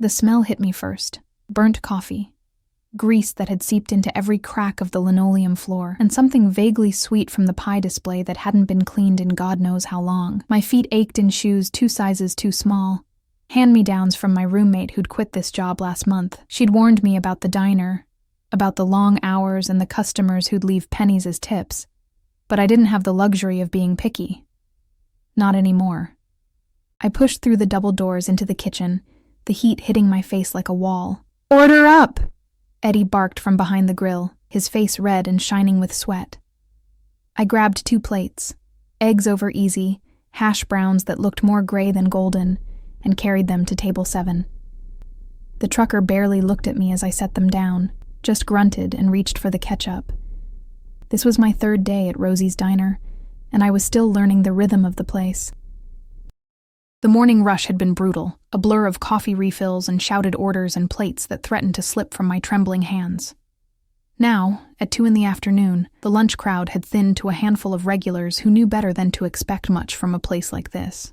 The smell hit me first. Burnt coffee. Grease that had seeped into every crack of the linoleum floor, and something vaguely sweet from the pie display that hadn't been cleaned in God knows how long. My feet ached in shoes 2 sizes too small. Hand-me-downs from my roommate who'd quit this job last month. She'd warned me about the diner, about the long hours and the customers who'd leave pennies as tips. But I didn't have the luxury of being picky. Not anymore. I pushed through the double doors into the kitchen, the heat hitting my face like a wall. "Order up!" Eddie barked from behind the grill, his face red and shining with sweat. I grabbed 2 plates, eggs over easy, hash browns that looked more gray than golden, and carried them to table 7. The trucker barely looked at me as I set them down, just grunted and reached for the ketchup. This was my 3rd day at Rosie's Diner, and I was still learning the rhythm of the place. The morning rush had been brutal, a blur of coffee refills and shouted orders and plates that threatened to slip from my trembling hands. Now, at 2 in the afternoon, the lunch crowd had thinned to a handful of regulars who knew better than to expect much from a place like this.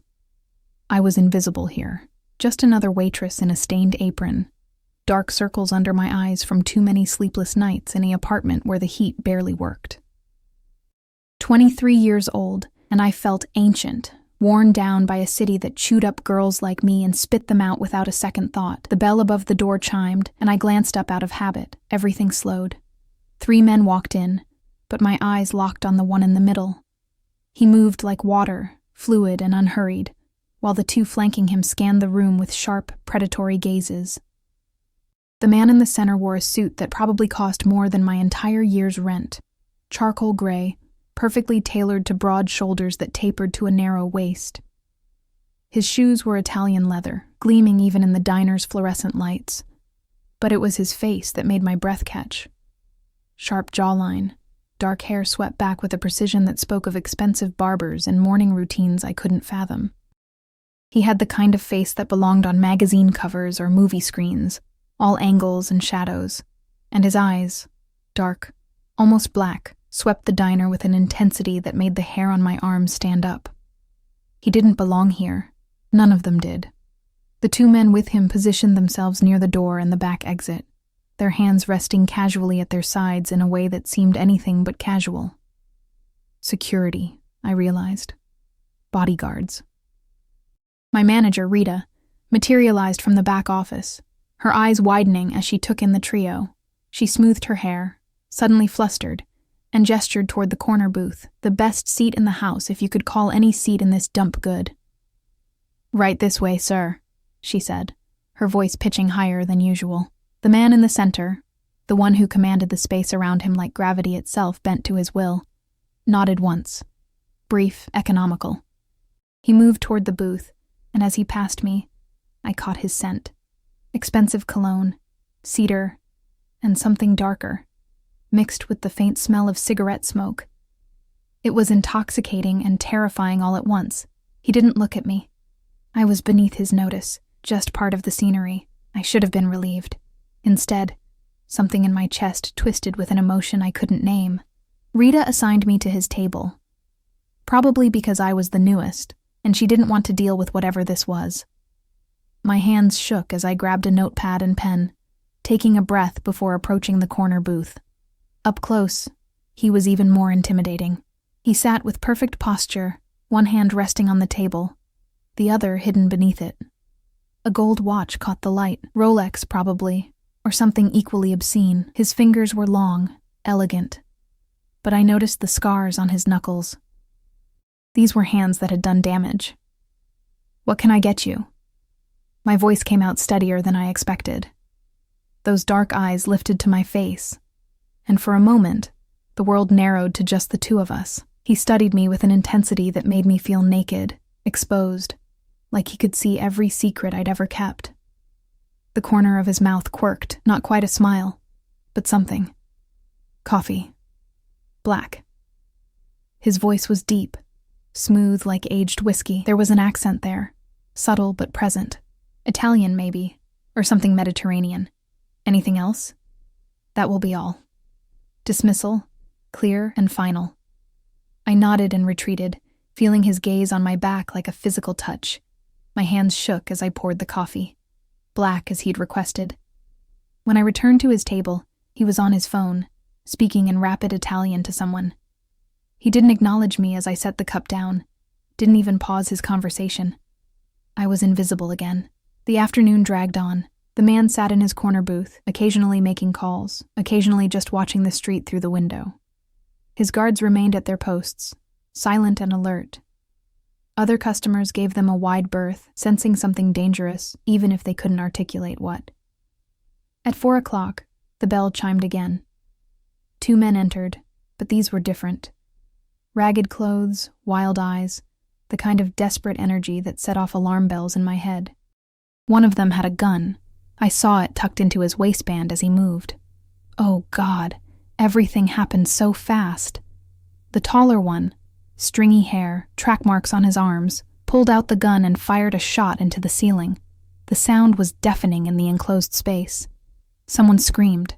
I was invisible here, just another waitress in a stained apron, dark circles under my eyes from too many sleepless nights in an apartment where the heat barely worked. 23 years old, and I felt ancient, worn down by a city that chewed up girls like me and spit them out without a second thought. The bell above the door chimed, and I glanced up out of habit. Everything slowed. 3 men walked in, but my eyes locked on the one in the middle. He moved like water, fluid and unhurried, while the 2 flanking him scanned the room with sharp, predatory gazes. The man in the center wore a suit that probably cost more than my entire year's rent. Charcoal gray, perfectly tailored to broad shoulders that tapered to a narrow waist. His shoes were Italian leather, gleaming even in the diner's fluorescent lights. But it was his face that made my breath catch. Sharp jawline, dark hair swept back with a precision that spoke of expensive barbers and morning routines I couldn't fathom. He had the kind of face that belonged on magazine covers or movie screens, all angles and shadows, and his eyes, dark, almost black, swept the diner with an intensity that made the hair on my arms stand up. He didn't belong here. None of them did. The 2 men with him positioned themselves near the door and the back exit, their hands resting casually at their sides in a way that seemed anything but casual. Security, I realized. Bodyguards. My manager, Rita, materialized from the back office, her eyes widening as she took in the trio. She smoothed her hair, suddenly flustered, and gestured toward the corner booth, the best seat in the house if you could call any seat in this dump good. "Right this way, sir," she said, her voice pitching higher than usual. The man in the center, the one who commanded the space around him like gravity itself bent to his will, nodded once. Brief, economical. He moved toward the booth, and as he passed me, I caught his scent. Expensive cologne, cedar, and something darker, mixed with the faint smell of cigarette smoke. It was intoxicating and terrifying all at once. He didn't look at me. I was beneath his notice, just part of the scenery. I should have been relieved. Instead, something in my chest twisted with an emotion I couldn't name. Rita assigned me to his table, probably because I was the newest, and she didn't want to deal with whatever this was. My hands shook as I grabbed a notepad and pen, taking a breath before approaching the corner booth. Up close, he was even more intimidating. He sat with perfect posture, one hand resting on the table, the other hidden beneath it. A gold watch caught the light, Rolex probably, or something equally obscene. His fingers were long, elegant, but I noticed the scars on his knuckles. These were hands that had done damage. "What can I get you?" My voice came out steadier than I expected. Those dark eyes lifted to my face, and for a moment, the world narrowed to just the 2 of us. He studied me with an intensity that made me feel naked, exposed, like he could see every secret I'd ever kept. The corner of his mouth quirked, not quite a smile, but something. Coffee. Black. His voice was deep, smooth like aged whiskey. There was an accent there, subtle but present. Italian, maybe, or something Mediterranean. Anything else? That will be all. Dismissal, clear and final. I nodded and retreated, feeling his gaze on my back like a physical touch. My hands shook as I poured the coffee. black as he'd requested. When I returned to his table, he was on his phone, speaking in rapid Italian to someone. He didn't acknowledge me as I set the cup down, didn't even pause his conversation. I was invisible again. The afternoon dragged on. The man sat in his corner booth, occasionally making calls, occasionally just watching the street through the window. His guards remained at their posts, silent and alert. Other customers gave them a wide berth, sensing something dangerous, even if they couldn't articulate what. At 4 o'clock, the bell chimed again. 2 men entered, but these were different. Ragged clothes, wild eyes, the kind of desperate energy that set off alarm bells in my head. One of them had a gun. I saw it tucked into his waistband as he moved. Oh God, everything happened so fast. The taller one, stringy hair, track marks on his arms, pulled out the gun and fired a shot into the ceiling. The sound was deafening in the enclosed space. Someone screamed.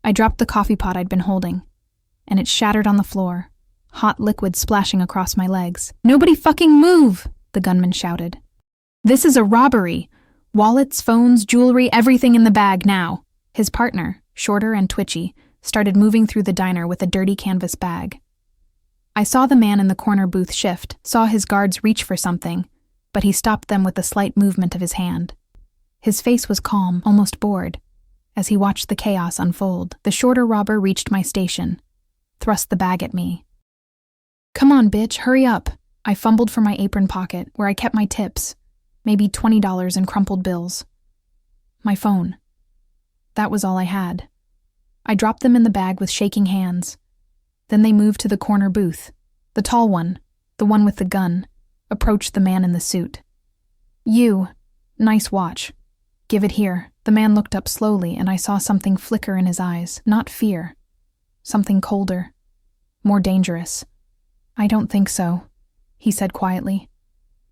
I dropped the coffee pot I'd been holding, and it shattered on the floor, hot liquid splashing across my legs. "Nobody fucking move!" the gunman shouted. "This is a robbery! Wallets, phones, jewelry, everything in the bag now." His partner, shorter and twitchy, started moving through the diner with a dirty canvas bag. I saw the man in the corner booth shift, saw his guards reach for something, but he stopped them with a slight movement of his hand. His face was calm, almost bored. As he watched the chaos unfold, the shorter robber reached my station, thrust the bag at me. "Come on, bitch, hurry up." I fumbled for my apron pocket, where I kept my tips, maybe $20 in crumpled bills. My phone. That was all I had. I dropped them in the bag with shaking hands. Then they moved to the corner booth. The tall one, the one with the gun, approached the man in the suit. "You. Nice watch. Give it here." The man looked up slowly, and I saw something flicker in his eyes, not fear. Something colder, more dangerous. "I don't think so," he said quietly.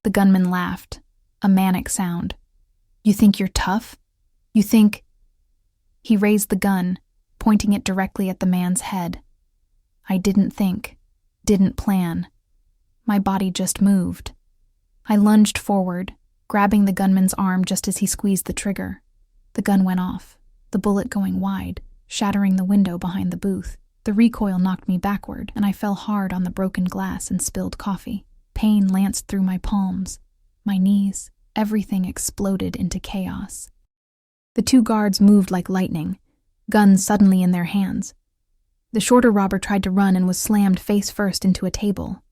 The gunman laughed, a manic sound. "You think you're tough? You think—" He raised the gun, pointing it directly at the man's head. I didn't think, didn't plan. My body just moved. I lunged forward, grabbing the gunman's arm just as he squeezed the trigger. The gun went off, the bullet going wide, shattering the window behind the booth. The recoil knocked me backward, and I fell hard on the broken glass and spilled coffee. Pain lanced through my palms, my knees. Everything exploded into chaos. The 2 guards moved like lightning, guns suddenly in their hands. The shorter robber tried to run and was slammed face first into a table.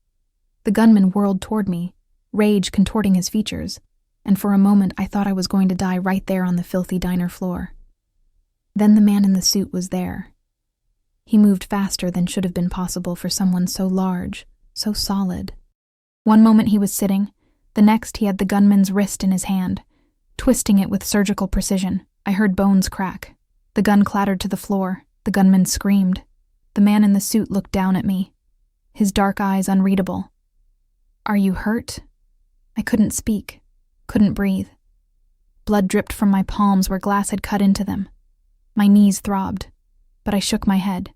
The gunman whirled toward me, rage contorting his features, and for a moment I thought I was going to die right there on the filthy diner floor. Then the man in the suit was there. He moved faster than should have been possible for someone so large, so solid. One moment he was sitting, the next he had the gunman's wrist in his hand, twisting it with surgical precision. I heard bones crack. The gun clattered to the floor. The gunman screamed. The man in the suit looked down at me, his dark eyes unreadable. "Are you hurt?" I couldn't speak, couldn't breathe. Blood dripped from my palms where glass had cut into them. My knees throbbed, but I shook my head.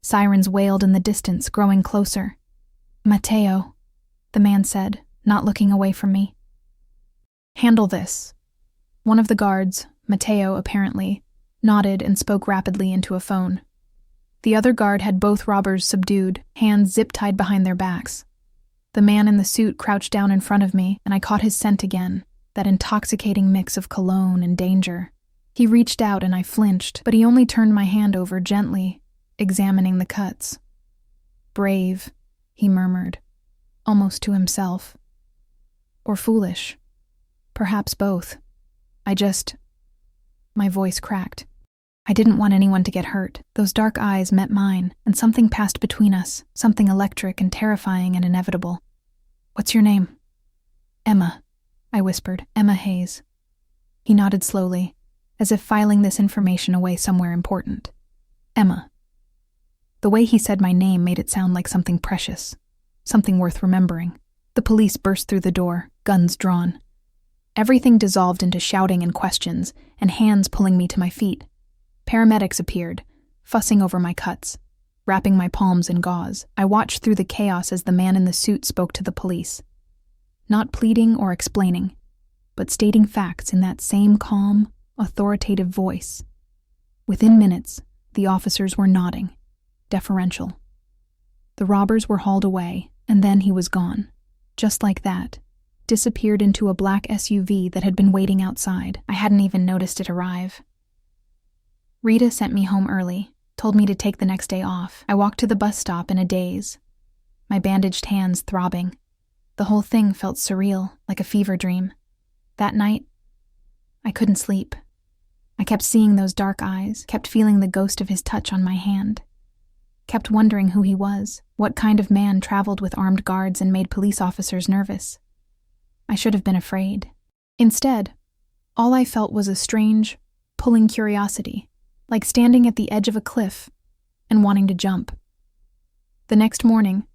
Sirens wailed in the distance, growing closer. "Matteo," the man said, not looking away from me. "Handle this." One of the guards, Matteo apparently, nodded and spoke rapidly into a phone. The other guard had both robbers subdued, hands zip-tied behind their backs. The man in the suit crouched down in front of me, and I caught his scent again, that intoxicating mix of cologne and danger. He reached out and I flinched, but he only turned my hand over gently, examining the cuts. "Brave," he murmured, almost to himself. Or foolish. Perhaps both. My voice cracked. I didn't want anyone to get hurt. Those dark eyes met mine, and something passed between us, something electric and terrifying and inevitable. "What's your name?" "Emma," I whispered. "Emma Hayes." He nodded slowly, as if filing this information away somewhere important. "Emma." The way he said my name made it sound like something precious, something worth remembering. The police burst through the door, guns drawn. Everything dissolved into shouting and questions, and hands pulling me to my feet. Paramedics appeared, fussing over my cuts, wrapping my palms in gauze. I watched through the chaos as the man in the suit spoke to the police. Not pleading or explaining, but stating facts in that same calm, authoritative voice. Within minutes, the officers were nodding, deferential. The robbers were hauled away, and then he was gone. Just like that. Disappeared into a black SUV that had been waiting outside. I hadn't even noticed it arrive. Rita sent me home early, told me to take the next day off. I walked to the bus stop in a daze, my bandaged hands throbbing. The whole thing felt surreal, like a fever dream. That night, I couldn't sleep. I kept seeing those dark eyes, kept feeling the ghost of his touch on my hand, kept wondering who he was, what kind of man traveled with armed guards and made police officers nervous. I should have been afraid. Instead, all I felt was a strange, pulling curiosity, like standing at the edge of a cliff and wanting to jump. The next morning,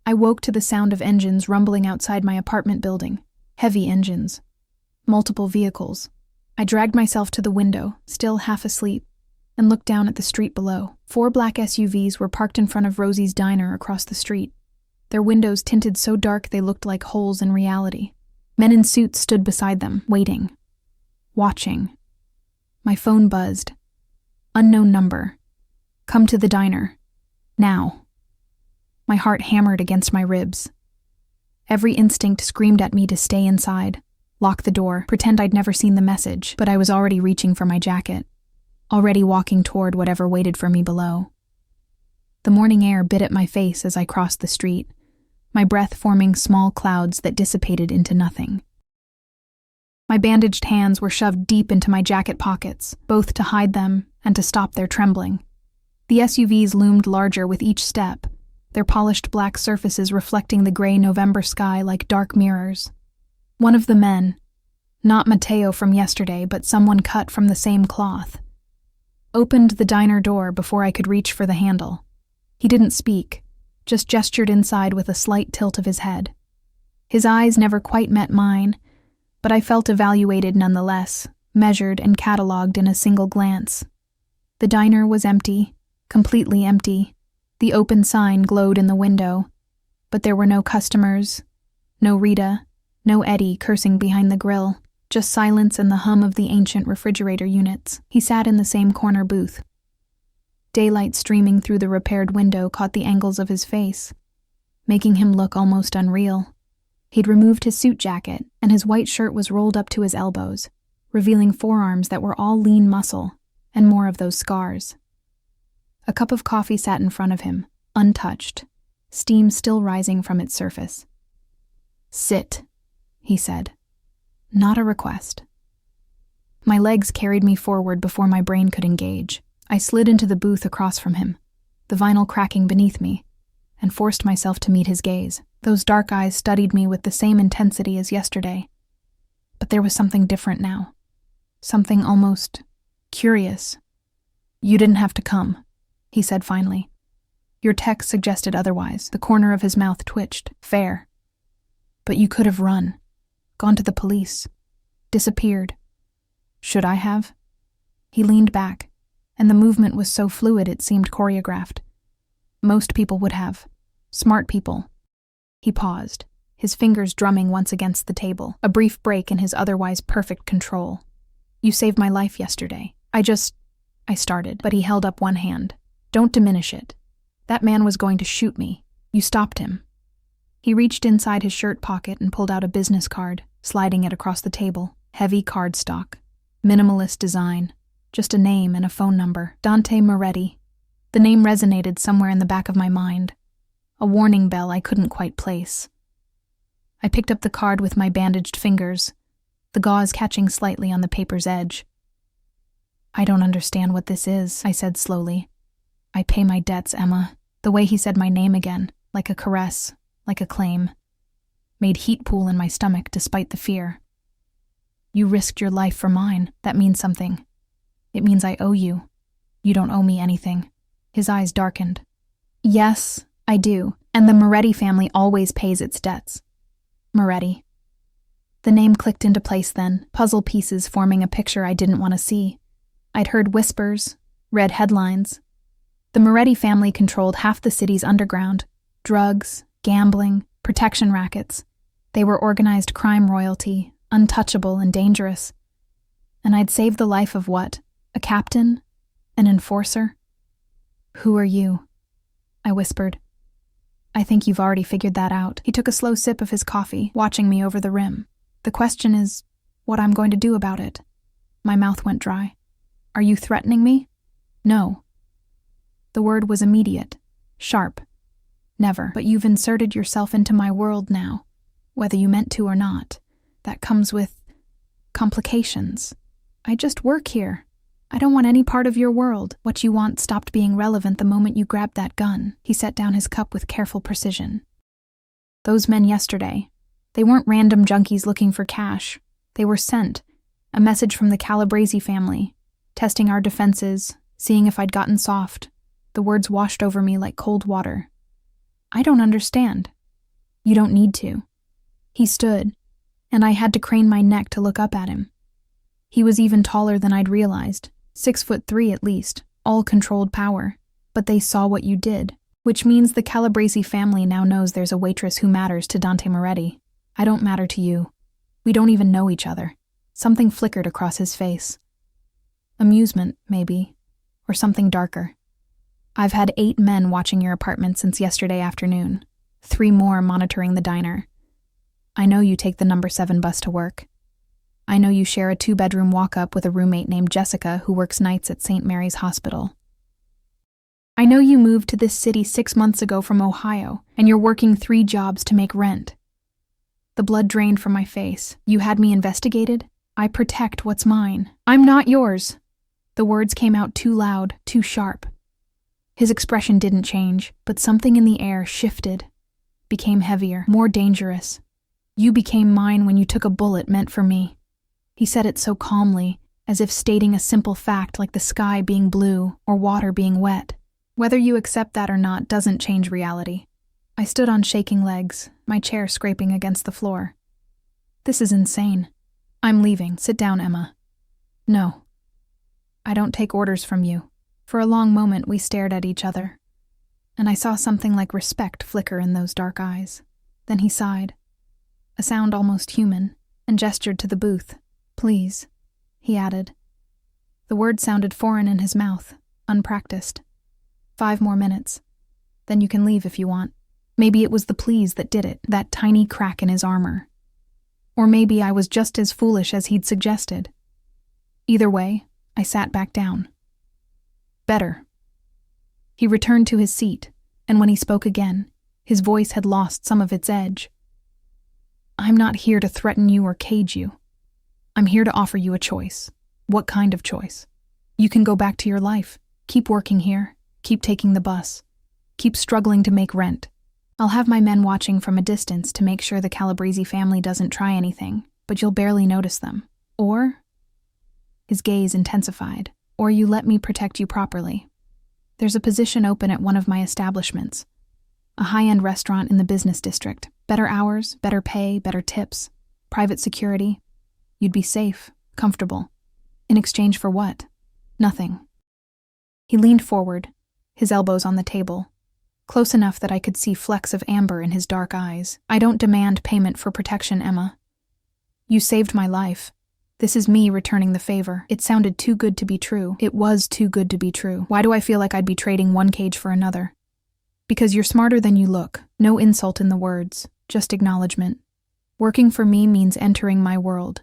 I woke to the sound of engines rumbling outside my apartment building. Heavy engines. Multiple vehicles. I dragged myself to the window, still half asleep, and looked down at the street below. 4 black SUVs were parked in front of Rosie's diner across the street. Their windows tinted so dark they looked like holes in reality. Men in suits stood beside them, waiting. Watching. My phone buzzed. Unknown number. Come to the diner. Now. My heart hammered against my ribs. Every instinct screamed at me to stay inside, lock the door, pretend I'd never seen the message, but I was already reaching for my jacket, already walking toward whatever waited for me below. The morning air bit at my face as I crossed the street, my breath forming small clouds that dissipated into nothing. My bandaged hands were shoved deep into my jacket pockets, both to hide them and to stop their trembling. The SUVs loomed larger with each step, their polished black surfaces reflecting the gray November sky like dark mirrors. One of the men, not Mateo from yesterday, but someone cut from the same cloth, opened the diner door before I could reach for the handle. He didn't speak, just gestured inside with a slight tilt of his head. His eyes never quite met mine, but I felt evaluated nonetheless, measured and catalogued in a single glance. The diner was empty, completely empty. The open sign glowed in the window, but there were no customers, no Rita, no Eddie cursing behind the grill, just silence and the hum of the ancient refrigerator units. He sat in the same corner booth. Daylight streaming through the repaired window caught the angles of his face, making him look almost unreal. He'd removed his suit jacket, and his white shirt was rolled up to his elbows, revealing forearms that were all lean muscle, and more of those scars. A cup of coffee sat in front of him, untouched, steam still rising from its surface. "Sit," he said. Not a request. My legs carried me forward before my brain could engage. I slid into the booth across from him, the vinyl cracking beneath me, and forced myself to meet his gaze. Those dark eyes studied me with the same intensity as yesterday. But there was something different now. Something almost curious. "You didn't have to come," he said finally. "Your text suggested otherwise." The corner of his mouth twitched. "Fair. But you could have run, gone to the police, disappeared." "Should I have?" He leaned back, and the movement was so fluid it seemed choreographed. "Most people would have. Smart people." He paused, his fingers drumming once against the table, a brief break in his otherwise perfect control. "You saved my life yesterday. I started, but he held up one hand. "Don't diminish it. That man was going to shoot me. You stopped him." He reached inside his shirt pocket and pulled out a business card, sliding it across the table. Heavy cardstock. Minimalist design. Just a name and a phone number. Dante Moretti. The name resonated somewhere in the back of my mind. A warning bell I couldn't quite place. I picked up the card with my bandaged fingers, the gauze catching slightly on the paper's edge. "I don't understand what this is," I said slowly. "I pay my debts, Emma." The way he said my name again, like a caress, like a claim, made heat pool in my stomach despite the fear. "You risked your life for mine. That means something. It means I owe you. You don't owe me anything." His eyes darkened. "Yes, I do, and the Moretti family always pays its debts." Moretti. The name clicked into place then, puzzle pieces forming a picture I didn't want to see. I'd heard whispers, read headlines. The Moretti family controlled half the city's underground. Drugs, gambling, protection rackets. They were organized crime royalty, untouchable and dangerous. And I'd save the life of what? A captain? An enforcer? Who are you? I whispered. I think you've already figured that out. He took a slow sip of his coffee, watching me over the rim. The question is, what I'm going to do about it. My mouth went dry. Are you threatening me? No. The word was immediate, sharp. Never. But you've inserted yourself into my world now, whether you meant to or not. That comes with complications. I just work here. I don't want any part of your world. What you want stopped being relevant the moment you grabbed that gun. He set down his cup with careful precision. Those men yesterday, they weren't random junkies looking for cash. They were sent. A message from the Calabrese family, testing our defenses, seeing if I'd gotten soft. The words washed over me like cold water. I don't understand. You don't need to. He stood, and I had to crane my neck to look up at him. He was even taller than I'd realized, 6'3" at least, all controlled power. But they saw what you did, which means the Calabrese family now knows there's a waitress who matters to Dante Moretti. I don't matter to you. We don't even know each other. Something flickered across his face. Amusement, maybe, or something darker. I've had 8 men watching your apartment since yesterday afternoon, 3 more monitoring the diner. I know you take the number 7 bus to work. I know you share a 2-bedroom walk-up with a roommate named Jessica who works nights at St. Mary's Hospital. I know you moved to this city 6 months ago from Ohio, and you're working 3 jobs to make rent. The blood drained from my face. You had me investigated? I protect what's mine. I'm not yours. The words came out too loud, too sharp. His expression didn't change, but something in the air shifted, became heavier, more dangerous. You became mine when you took a bullet meant for me. He said it so calmly, as if stating a simple fact like the sky being blue or water being wet. Whether you accept that or not doesn't change reality. I stood on shaking legs, my chair scraping against the floor. This is insane. I'm leaving. Sit down, Emma. No. I don't take orders from you. For a long moment we stared at each other, and I saw something like respect flicker in those dark eyes. Then he sighed, a sound almost human, and gestured to the booth. Please, he added. The word sounded foreign in his mouth, unpracticed. 5 more minutes. Then you can leave if you want. Maybe it was the please that did it, that tiny crack in his armor. Or maybe I was just as foolish as he'd suggested. Either way, I sat back down. Better. He returned to his seat, and when he spoke again, his voice had lost some of its edge. I'm not here to threaten you or cage you. I'm here to offer you a choice. What kind of choice? You can go back to your life, keep working here, keep taking the bus, keep struggling to make rent. I'll have my men watching from a distance to make sure the Calabrese family doesn't try anything, but you'll barely notice them. Or, his gaze intensified, or you let me protect you properly. There's a position open at one of my establishments, a high-end restaurant in the business district. Better hours, better pay, better tips, private security. You'd be safe, comfortable. In exchange for what? Nothing. He leaned forward, his elbows on the table, close enough that I could see flecks of amber in his dark eyes. I don't demand payment for protection, Emma. You saved my life. This is me returning the favor. It sounded too good to be true. It was too good to be true. Why do I feel like I'd be trading one cage for another? Because you're smarter than you look. No insult in the words, just acknowledgement. Working for me means entering my world.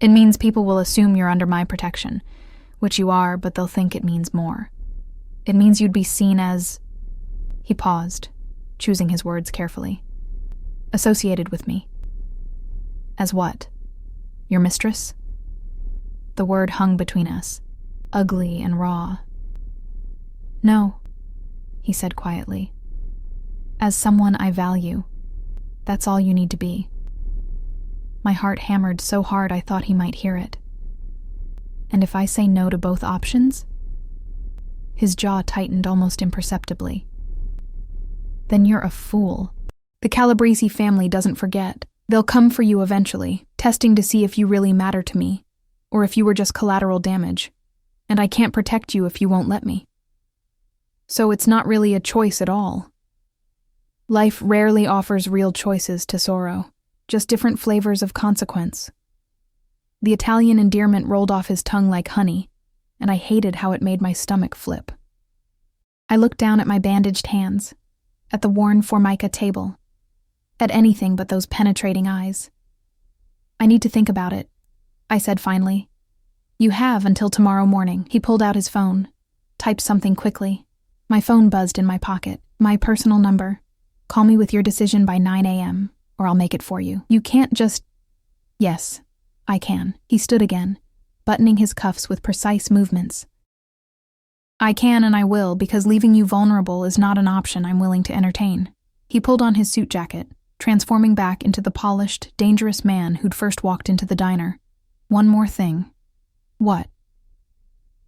It means people will assume you're under my protection, which you are, but they'll think it means more. It means you'd be seen as... He paused, choosing his words carefully. Associated with me. As what? Your mistress? The word hung between us, ugly and raw. No, he said quietly. As someone I value. That's all you need to be. My heart hammered so hard I thought he might hear it. And if I say no to both options? His jaw tightened almost imperceptibly. Then you're a fool. The Calabrese family doesn't forget. They'll come for you eventually, testing to see if you really matter to me, or if you were just collateral damage. And I can't protect you if you won't let me. So it's not really a choice at all. Life rarely offers real choices, Tesoro, just different flavors of consequence. The Italian endearment rolled off his tongue like honey, and I hated how it made my stomach flip. I looked down at my bandaged hands, at the worn Formica table, at anything but those penetrating eyes. "I need to think about it," I said finally. "You have until tomorrow morning." He pulled out his phone, typed something quickly. My phone buzzed in my pocket. "My personal number. Call me with your decision by 9 a.m., or I'll make it for you. You can't just—" "Yes, I can." He stood again, buttoning his cuffs with precise movements. "I can and I will, because leaving you vulnerable is not an option I'm willing to entertain." He pulled on his suit jacket, transforming back into the polished, dangerous man who'd first walked into the diner. "One more thing." "What?"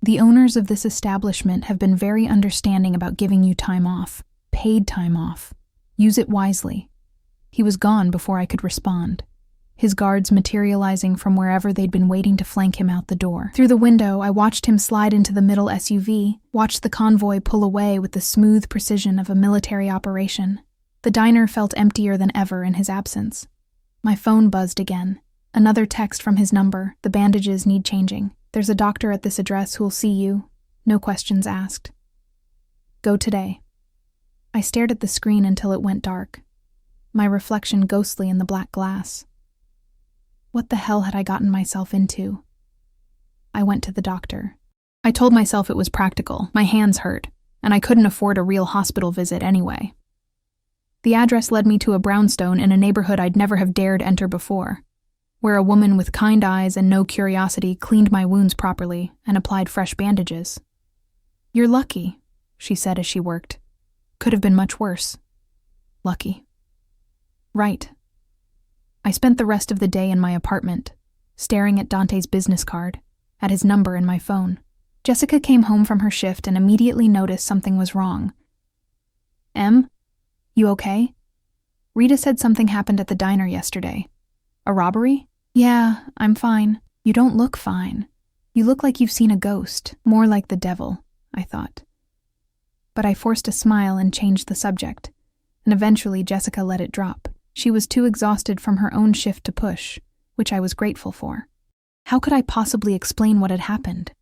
"The owners of this establishment have been very understanding about giving you time off, paid time off. Use it wisely." He was gone before I could respond, his guards materializing from wherever they'd been waiting to flank him out the door. Through the window, I watched him slide into the middle SUV, watched the convoy pull away with the smooth precision of a military operation. The diner felt emptier than ever in his absence. My phone buzzed again. Another text from his number. "The bandages need changing. There's a doctor at this address who'll see you. No questions asked. Go today." I stared at the screen until it went dark, my reflection ghostly in the black glass. What the hell had I gotten myself into? I went to the doctor. I told myself it was practical. My hands hurt, and I couldn't afford a real hospital visit anyway. The address led me to a brownstone in a neighborhood I'd never have dared enter before, where a woman with kind eyes and no curiosity cleaned my wounds properly and applied fresh bandages. "You're lucky," she said as she worked. "Could have been much worse." Lucky. Right. I spent the rest of the day in my apartment, staring at Dante's business card, at his number in my phone. Jessica came home from her shift and immediately noticed something was wrong. "Em, you okay? Rita said something happened at the diner yesterday. A robbery?" "Yeah, I'm fine." "You don't look fine. You look like you've seen a ghost, more like the devil," I thought. But I forced a smile and changed the subject, and eventually Jessica let it drop. She was too exhausted from her own shift to push, which I was grateful for. How could I possibly explain what had happened?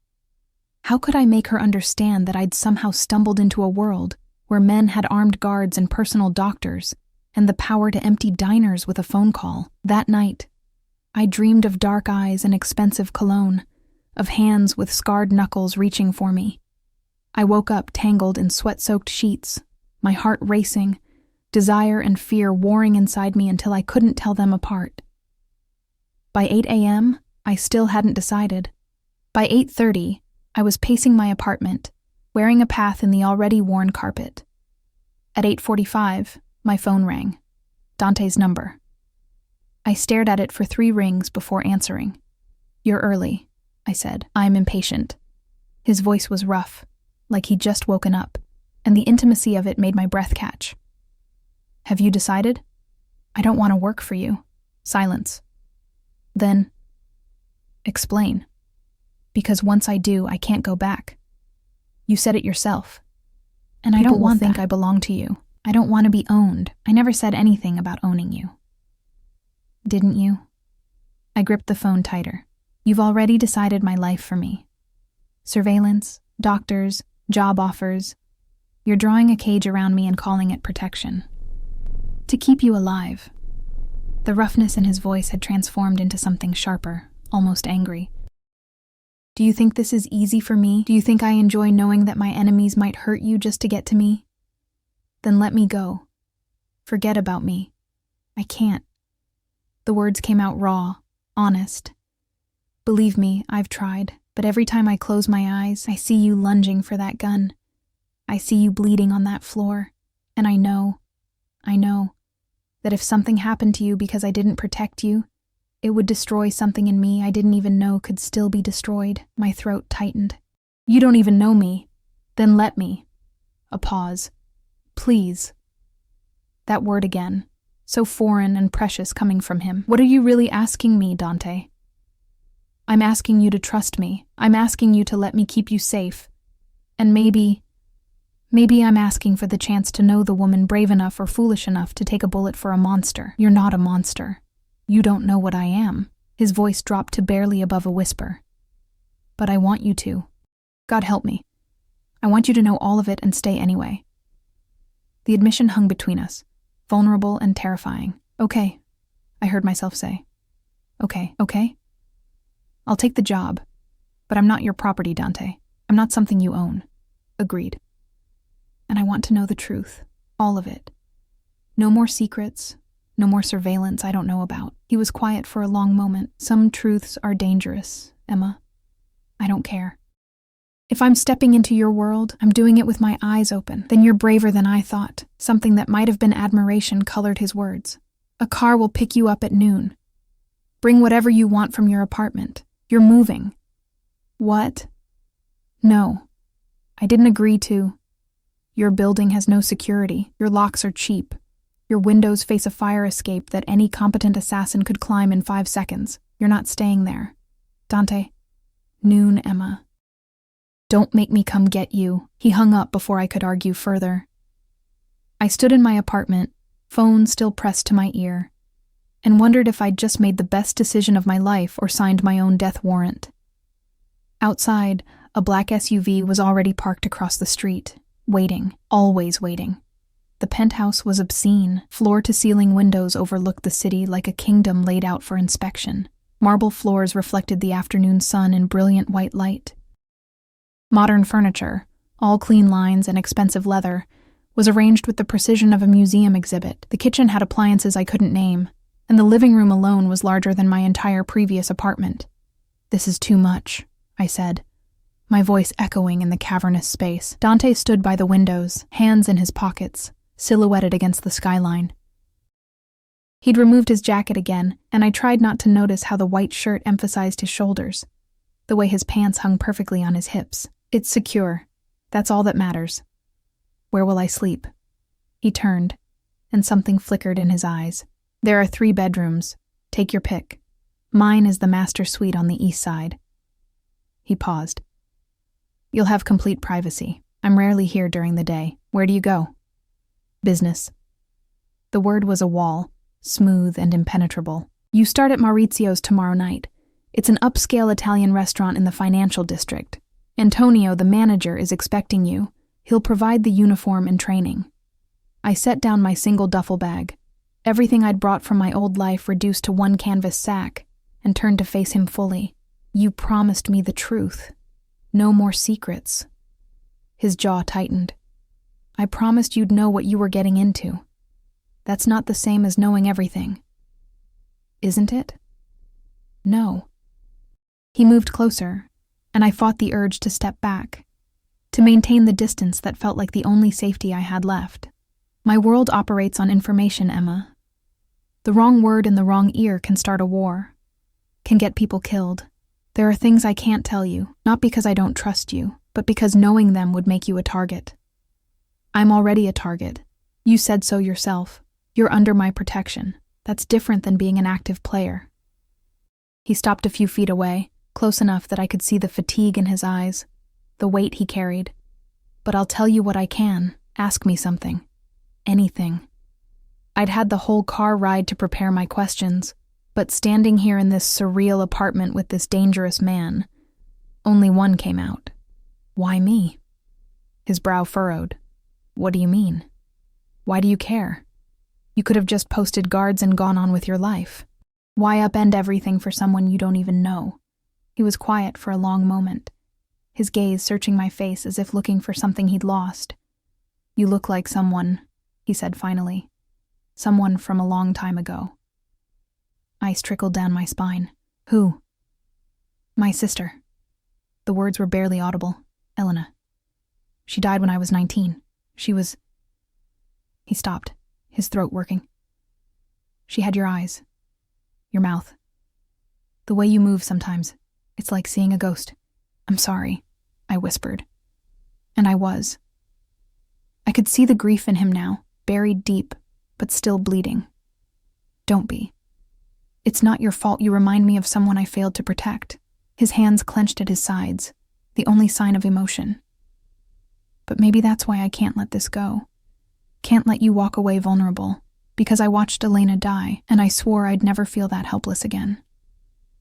How could I make her understand that I'd somehow stumbled into a world where men had armed guards and personal doctors, and the power to empty diners with a phone call? That night, I dreamed of dark eyes and expensive cologne, of hands with scarred knuckles reaching for me. I woke up tangled in sweat-soaked sheets, my heart racing, desire and fear warring inside me until I couldn't tell them apart. By 8 a.m., I still hadn't decided. By 8:30, I was pacing my apartment, wearing a path in the already worn carpet. At 8:45, my phone rang. Dante's number. I stared at it for 3 rings before answering. "You're early," I said. "I'm impatient." His voice was rough, like he'd just woken up, and the intimacy of it made my breath catch. "Have you decided?" "I don't want to work for you." Silence. Then, "Explain." "Because once I do, I can't go back. You said it yourself. And I don't want to think I belong to you. I don't want to be owned. I never said anything about owning you." "Didn't you?" I gripped the phone tighter. "You've already decided my life for me. Surveillance, doctors, job offers. You're drawing a cage around me and calling it protection. To keep you alive." The roughness in his voice had transformed into something sharper, almost angry. "Do you think this is easy for me? Do you think I enjoy knowing that my enemies might hurt you just to get to me? Then let me go. Forget about me. I can't." The words came out raw, honest. "Believe me, I've tried, but every time I close my eyes, I see you lunging for that gun. I see you bleeding on that floor, and I know, that if something happened to you because I didn't protect you, it would destroy something in me I didn't even know could still be destroyed." My throat tightened. "You don't even know me. Then let me." A pause. "Please." That word again, so foreign and precious coming from him. "What are you really asking me, Dante?" "I'm asking you to trust me. I'm asking you to let me keep you safe. And maybe I'm asking for the chance to know the woman brave enough or foolish enough to take a bullet for a monster. You're not a monster. You don't know what I am." His voice dropped to barely above a whisper. But I want you to. God help me. I want you to know all of it and stay anyway. The admission hung between us, vulnerable and terrifying. Okay, I heard myself say. Okay? I'll take the job, but I'm not your property, Dante. I'm not something you own. Agreed. And I want to know the truth, all of it. No more secrets, no more surveillance I don't know about. He was quiet for a long moment. Some truths are dangerous, Emma. I don't care. If I'm stepping into your world, I'm doing it with my eyes open. Then you're braver than I thought. Something that might have been admiration colored his words. A car will pick you up at noon. Bring whatever you want from your apartment. You're moving. What? No. I didn't agree to. Your building has no security. Your locks are cheap. Your windows face a fire escape that any competent assassin could climb in 5 seconds. You're not staying there. Dante. Noon, Emma. Don't make me come get you. He hung up before I could argue further. I stood in my apartment, phone still pressed to my ear, and wondered if I'd just made the best decision of my life or signed my own death warrant. Outside, a black SUV was already parked across the street, waiting, always waiting. The penthouse was obscene. Floor-to-ceiling windows overlooked the city like a kingdom laid out for inspection. Marble floors reflected the afternoon sun in brilliant white light. Modern furniture, all clean lines and expensive leather, was arranged with the precision of a museum exhibit. The kitchen had appliances I couldn't name, and the living room alone was larger than my entire previous apartment. This is too much, I said, my voice echoing in the cavernous space. Dante stood by the windows, hands in his pockets, silhouetted against the skyline. He'd removed his jacket again, and I tried not to notice how the white shirt emphasized his shoulders, the way his pants hung perfectly on his hips. It's secure. That's all that matters. Where will I sleep? He turned, and something flickered in his eyes. There are 3 bedrooms. Take your pick. Mine is the master suite on the east side. He paused. You'll have complete privacy. I'm rarely here during the day. Where do you go? Business. The word was a wall, smooth and impenetrable. You start at Maurizio's tomorrow night. It's an upscale Italian restaurant in the financial district. Antonio, the manager, is expecting you. He'll provide the uniform and training. I set down my single duffel bag, everything I'd brought from my old life reduced to one canvas sack, and turned to face him fully. You promised me the truth. No more secrets. His jaw tightened. I promised you'd know what you were getting into. That's not the same as knowing everything. Isn't it? No. He moved closer, and I fought the urge to step back, to maintain the distance that felt like the only safety I had left. My world operates on information, Emma. The wrong word in the wrong ear can start a war, can get people killed. There are things I can't tell you, not because I don't trust you, but because knowing them would make you a target. I'm already a target. You said so yourself. You're under my protection. That's different than being an active player. He stopped a few feet away, close enough that I could see the fatigue in his eyes, the weight he carried. But I'll tell you what I can. Ask me something. Anything. I'd had the whole car ride to prepare my questions, but standing here in this surreal apartment with this dangerous man, only one came out. Why me? His brow furrowed. What do you mean? Why do you care? You could have just posted guards and gone on with your life. Why upend everything for someone you don't even know? He was quiet for a long moment, his gaze searching my face as if looking for something he'd lost. You look like someone, he said finally. Someone from a long time ago. Ice trickled down my spine. Who? My sister. The words were barely audible. Elena. She died when I was 19. She was... He stopped, his throat working. She had your eyes. Your mouth. The way you move sometimes. It's like seeing a ghost. I'm sorry, I whispered. And I was. I could see the grief in him now, buried deep, but still bleeding. Don't be. It's not your fault you remind me of someone I failed to protect. His hands clenched at his sides, the only sign of emotion. But maybe that's why I can't let this go. Can't let you walk away vulnerable, because I watched Elena die, and I swore I'd never feel that helpless again.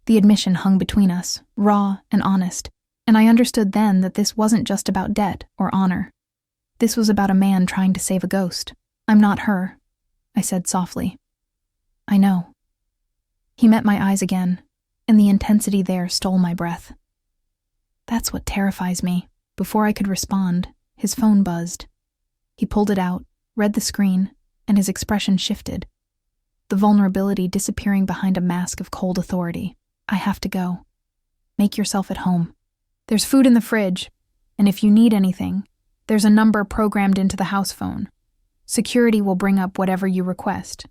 The admission hung between us, raw and honest, and I understood then that this wasn't just about debt or honor. This was about a man trying to save a ghost. "I'm not her," I said softly. "I know." He met my eyes again, and the intensity there stole my breath. "That's what terrifies me." Before I could respond, his phone buzzed. He pulled it out, read the screen, and his expression shifted, the vulnerability disappearing behind a mask of cold authority. "I have to go. Make yourself at home. There's food in the fridge, and if you need anything, there's a number programmed into the house phone. Security will bring up whatever you request.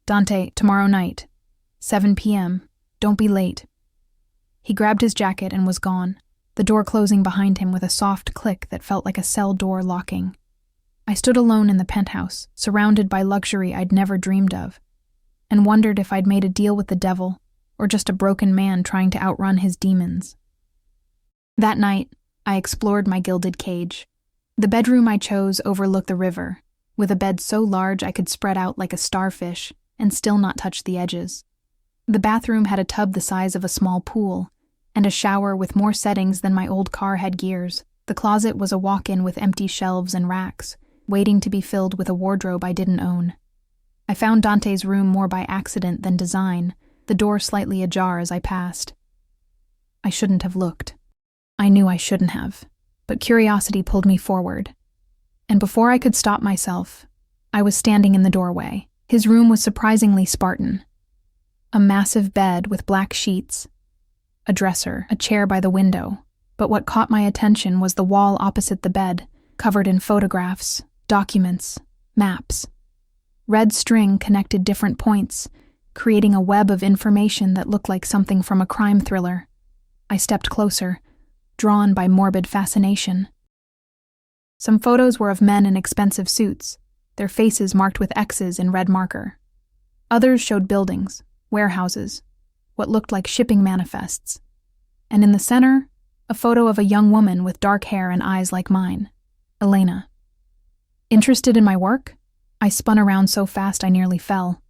Dante, tomorrow night, 7 p.m. Don't be late." He grabbed his jacket and was gone, the door closing behind him with a soft click that felt like a cell door locking. I stood alone in the penthouse, surrounded by luxury I'd never dreamed of, and wondered if I'd made a deal with the devil or just a broken man trying to outrun his demons. That night, I explored my gilded cage. The bedroom I chose overlooked the river, with a bed so large I could spread out like a starfish and still not touch the edges. The bathroom had a tub the size of a small pool, and a shower with more settings than my old car had gears. The closet was a walk-in with empty shelves and racks, waiting to be filled with a wardrobe I didn't own. I found Dante's room more by accident than design, the door slightly ajar as I passed. I shouldn't have looked. I knew I shouldn't have, but curiosity pulled me forward. And before I could stop myself, I was standing in the doorway. His room was surprisingly Spartan. A massive bed with black sheets, a dresser, a chair by the window, but what caught my attention was the wall opposite the bed, covered in photographs, documents, maps. Red string connected different points, creating a web of information that looked like something from a crime thriller. I stepped closer, drawn by morbid fascination. Some photos were of men in expensive suits, their faces marked with X's in red marker. Others showed buildings, warehouses, what looked like shipping manifests. And in the center, a photo of a young woman with dark hair and eyes like mine, Elena. Interested in my work? I spun around so fast I nearly fell.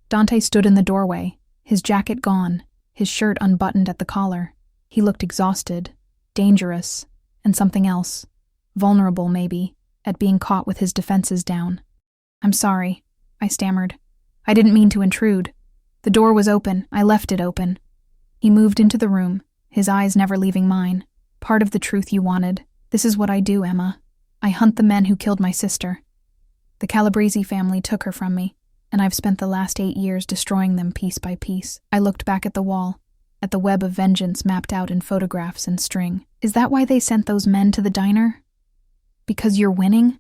Dante stood in the doorway, his jacket gone, his shirt unbuttoned at the collar. He looked exhausted, dangerous, and something else, vulnerable maybe, at being caught with his defenses down. "I'm sorry," I stammered. "I didn't mean to intrude. The door was open. I left it open." He moved into the room, his eyes never leaving mine. "Part of the truth you wanted. This is what I do, Emma. I hunt the men who killed my sister. The Calabrese family took her from me, and I've spent the last 8 years destroying them piece by piece." I looked back at the wall, at the web of vengeance mapped out in photographs and string. "Is that why they sent those men to the diner? Because you're winning?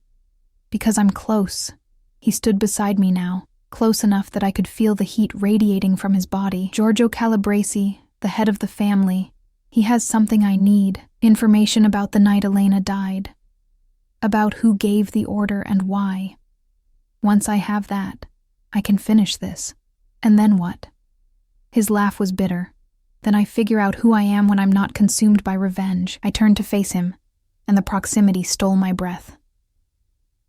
Because I'm close." He stood beside me now, close enough that I could feel the heat radiating from his body. "Giorgio Calabrese, the head of the family. He has something I need. Information about the night Elena died. About who gave the order and why. Once I have that, I can finish this. And then what?" His laugh was bitter. "Then I figure out who I am when I'm not consumed by revenge." I turned to face him, and the proximity stole my breath.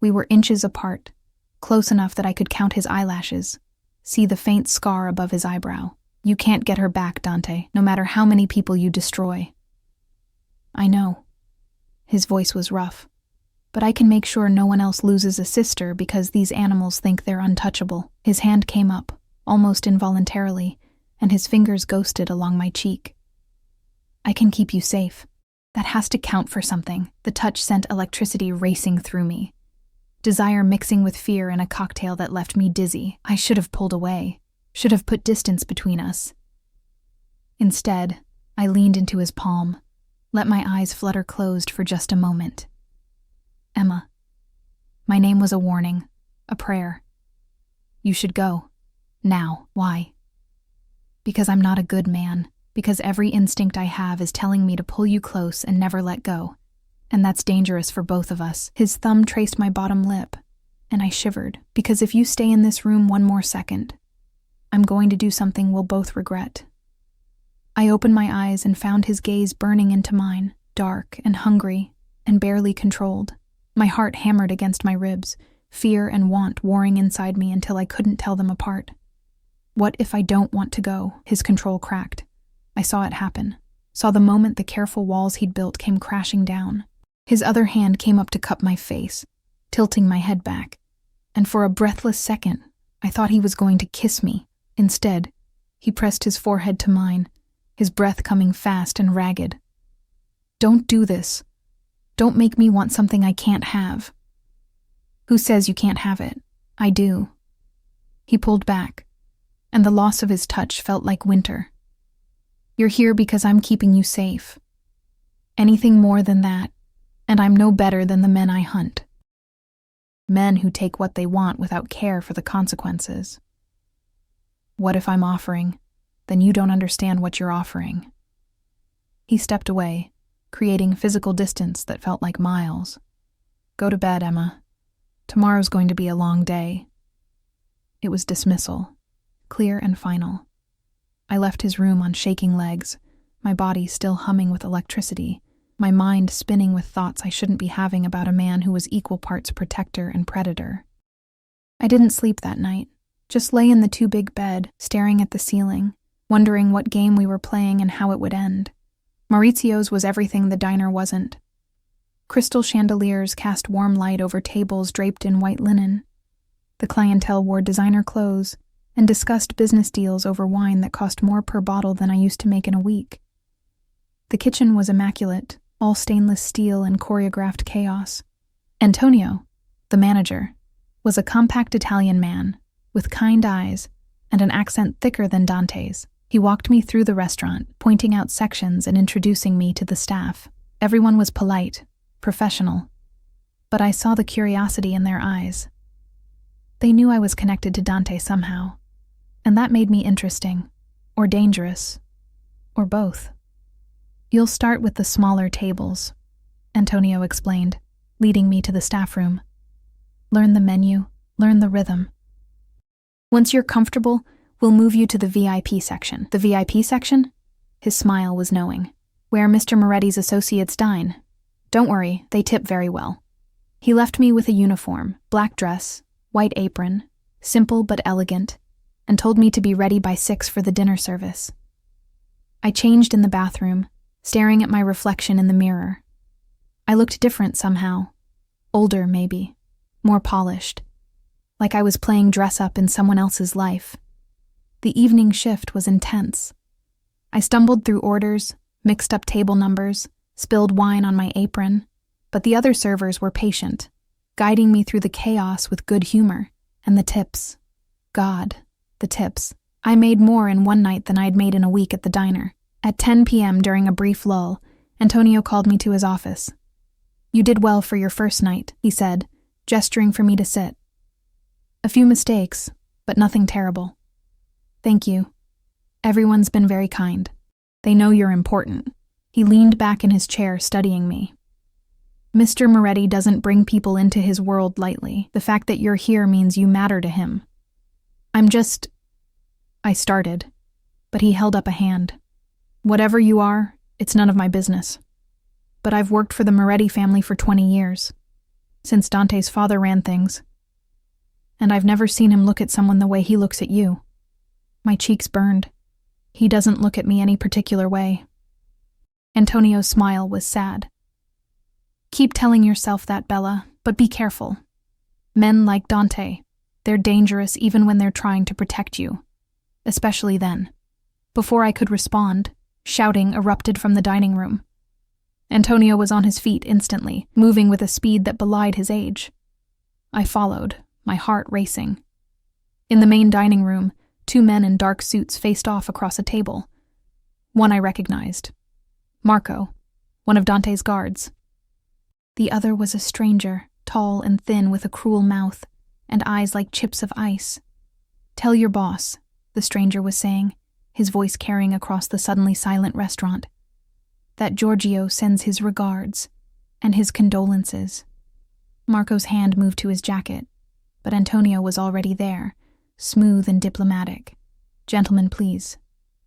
We were inches apart, close enough that I could count his eyelashes, see the faint scar above his eyebrow. "You can't get her back, Dante, no matter how many people you destroy." "I know." His voice was rough. "But I can make sure no one else loses a sister because these animals think they're untouchable." His hand came up, almost involuntarily, and his fingers ghosted along my cheek. "I can keep you safe. That has to count for something." The touch sent electricity racing through me. Desire mixing with fear in a cocktail that left me dizzy. I should have pulled away, should have put distance between us. Instead, I leaned into his palm, let my eyes flutter closed for just a moment. "Emma." My name was a warning, a prayer. "You should go. Now." "Why?" "Because I'm not a good man. Because every instinct I have is telling me to pull you close and never let go. And that's dangerous for both of us." His thumb traced my bottom lip, and I shivered. "Because if you stay in this room one more second, I'm going to do something we'll both regret." I opened my eyes and found his gaze burning into mine, dark and hungry and barely controlled. My heart hammered against my ribs, fear and want warring inside me until I couldn't tell them apart. "What if I don't want to go?" His control cracked. I saw it happen, saw the moment the careful walls he'd built came crashing down. His other hand came up to cup my face, tilting my head back, and for a breathless second, I thought he was going to kiss me. Instead, he pressed his forehead to mine, his breath coming fast and ragged. "Don't do this. Don't make me want something I can't have." "Who says you can't have it? I do." He pulled back, and the loss of his touch felt like winter. "You're here because I'm keeping you safe. Anything more than that, and I'm no better than the men I hunt. Men who take what they want without care for the consequences. What if I'm offering? Then you don't understand what you're offering." He stepped away, creating physical distance that felt like miles. "Go to bed, Emma. Tomorrow's going to be a long day." It was dismissal, clear and final. I left his room on shaking legs, my body still humming with electricity, my mind spinning with thoughts I shouldn't be having about a man who was equal parts protector and predator. I didn't sleep that night, just lay in the too-big bed, staring at the ceiling, wondering what game we were playing and how it would end. Maurizio's was everything the diner wasn't. Crystal chandeliers cast warm light over tables draped in white linen. The clientele wore designer clothes and discussed business deals over wine that cost more per bottle than I used to make in a week. The kitchen was immaculate, all stainless steel and choreographed chaos. Antonio, the manager, was a compact Italian man, with kind eyes and an accent thicker than Dante's. He walked me through the restaurant, pointing out sections and introducing me to the staff. Everyone was polite, professional, but I saw the curiosity in their eyes. They knew I was connected to Dante somehow, and that made me interesting, or dangerous, or both. "You'll start with the smaller tables," Antonio explained, leading me to the staff room. "Learn the menu, learn the rhythm. Once you're comfortable, we'll move you to the VIP section." "The VIP section?" His smile was knowing. "Where Mr. Moretti's associates dine. Don't worry, they tip very well." He left me with a uniform, black dress, white apron, simple but elegant, and told me to be ready by 6 for the dinner service. I changed in the bathroom, staring at my reflection in the mirror. I looked different somehow. Older, maybe. More polished. Like I was playing dress-up in someone else's life. The evening shift was intense. I stumbled through orders, mixed up table numbers, spilled wine on my apron, but the other servers were patient, guiding me through the chaos with good humor. And the tips. God, the tips. I made more in one night than I'd made in a week at the diner. At 10 p.m. during a brief lull, Antonio called me to his office. "You did well for your first night," he said, gesturing for me to sit. "A few mistakes, but nothing terrible." "Thank you. Everyone's been very kind. They know you're important." He leaned back in his chair, studying me. "Mr. Moretti doesn't bring people into his world lightly. The fact that you're here means you matter to him." I started, but he held up a hand. "Whatever you are, it's none of my business. But I've worked for the Moretti family for 20 years, since Dante's father ran things. And I've never seen him look at someone the way he looks at you." My cheeks burned. "He doesn't look at me any particular way." Antonio's smile was sad. "Keep telling yourself that, Bella, but be careful. Men like Dante, they're dangerous even when they're trying to protect you. Especially then." Before I could respond, shouting erupted from the dining room. Antonio was on his feet instantly, moving with a speed that belied his age. I followed, my heart racing. In the main dining room, 2 men in dark suits faced off across a table. One I recognized. Marco, one of Dante's guards. The other was a stranger, tall and thin with a cruel mouth, and eyes like chips of ice. "Tell your boss," the stranger was saying, his voice carrying across the suddenly silent restaurant, "that Giorgio sends his regards and his condolences." Marco's hand moved to his jacket, but Antonio was already there, smooth and diplomatic. "Gentlemen, please.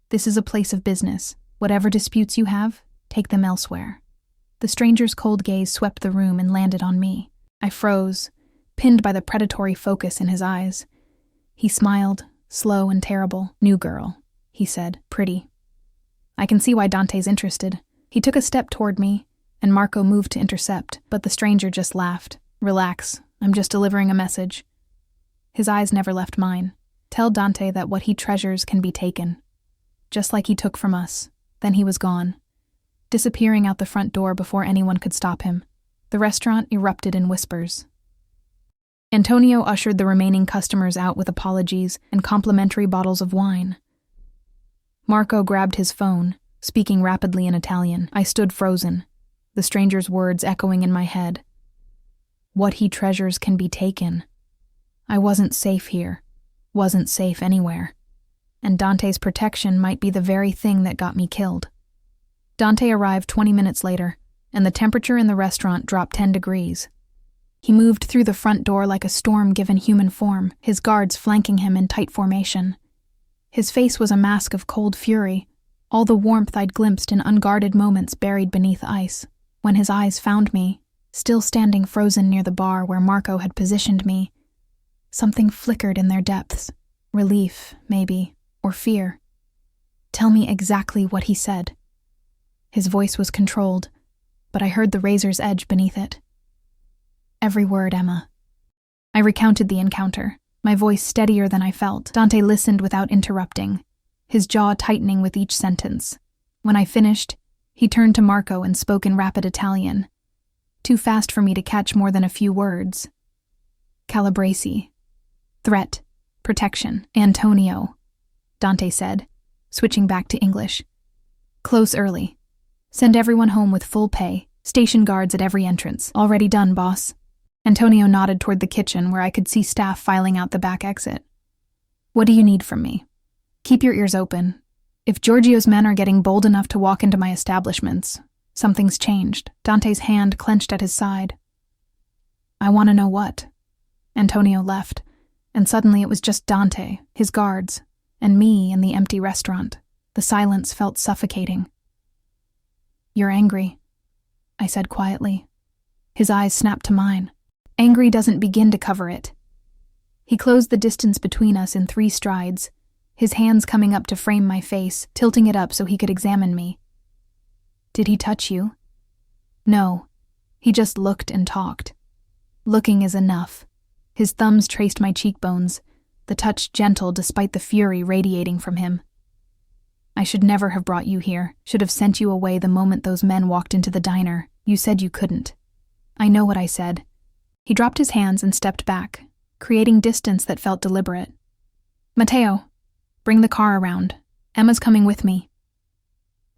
This is a place of business. Whatever disputes you have, take them elsewhere." The stranger's cold gaze swept the room and landed on me. I froze, pinned by the predatory focus in his eyes. He smiled, slow and terrible. "New girl," he said, "pretty." I can see why Dante's interested. He took a step toward me, and Marco moved to intercept, but the stranger just laughed. Relax, I'm just delivering a message. His eyes never left mine. Tell Dante that what he treasures can be taken. Just like he took from us. Then he was gone, disappearing out the front door before anyone could stop him. The restaurant erupted in whispers. Antonio ushered the remaining customers out with apologies and complimentary bottles of wine. Marco grabbed his phone, speaking rapidly in Italian. I stood frozen, the stranger's words echoing in my head. What he treasures can be taken. I wasn't safe here, wasn't safe anywhere, and Dante's protection might be the very thing that got me killed. Dante arrived 20 minutes later, and the temperature in the restaurant dropped 10 degrees. He moved through the front door like a storm given human form, his guards flanking him in tight formation. His face was a mask of cold fury, all the warmth I'd glimpsed in unguarded moments buried beneath ice. When his eyes found me, still standing frozen near the bar where Marco had positioned me, something flickered in their depths. Relief, maybe, or fear. Tell me exactly what he said. His voice was controlled, but I heard the razor's edge beneath it. Every word, Emma. I recounted the encounter, my voice steadier than I felt. Dante listened without interrupting, his jaw tightening with each sentence. When I finished, he turned to Marco and spoke in rapid Italian, too fast for me to catch more than a few words. Calabresi. Threat. Protection. Antonio, Dante said, switching back to English. Close early. Send everyone home with full pay. Station guards at every entrance. Already done, boss. Antonio nodded toward the kitchen where I could see staff filing out the back exit. What do you need from me? Keep your ears open. If Giorgio's men are getting bold enough to walk into my establishments, something's changed. Dante's hand clenched at his side. I want to know what. Antonio left, and suddenly it was just Dante, his guards, and me in the empty restaurant. The silence felt suffocating. You're angry, I said quietly. His eyes snapped to mine. Angry doesn't begin to cover it. He closed the distance between us in 3 strides, his hands coming up to frame my face, tilting it up so he could examine me. Did he touch you? No. He just looked and talked. Looking is enough. His thumbs traced my cheekbones, the touch gentle despite the fury radiating from him. I should never have brought you here, should have sent you away the moment those men walked into the diner. You said you couldn't. I know what I said. He dropped his hands and stepped back, creating distance that felt deliberate. Matteo, bring the car around. Emma's coming with me.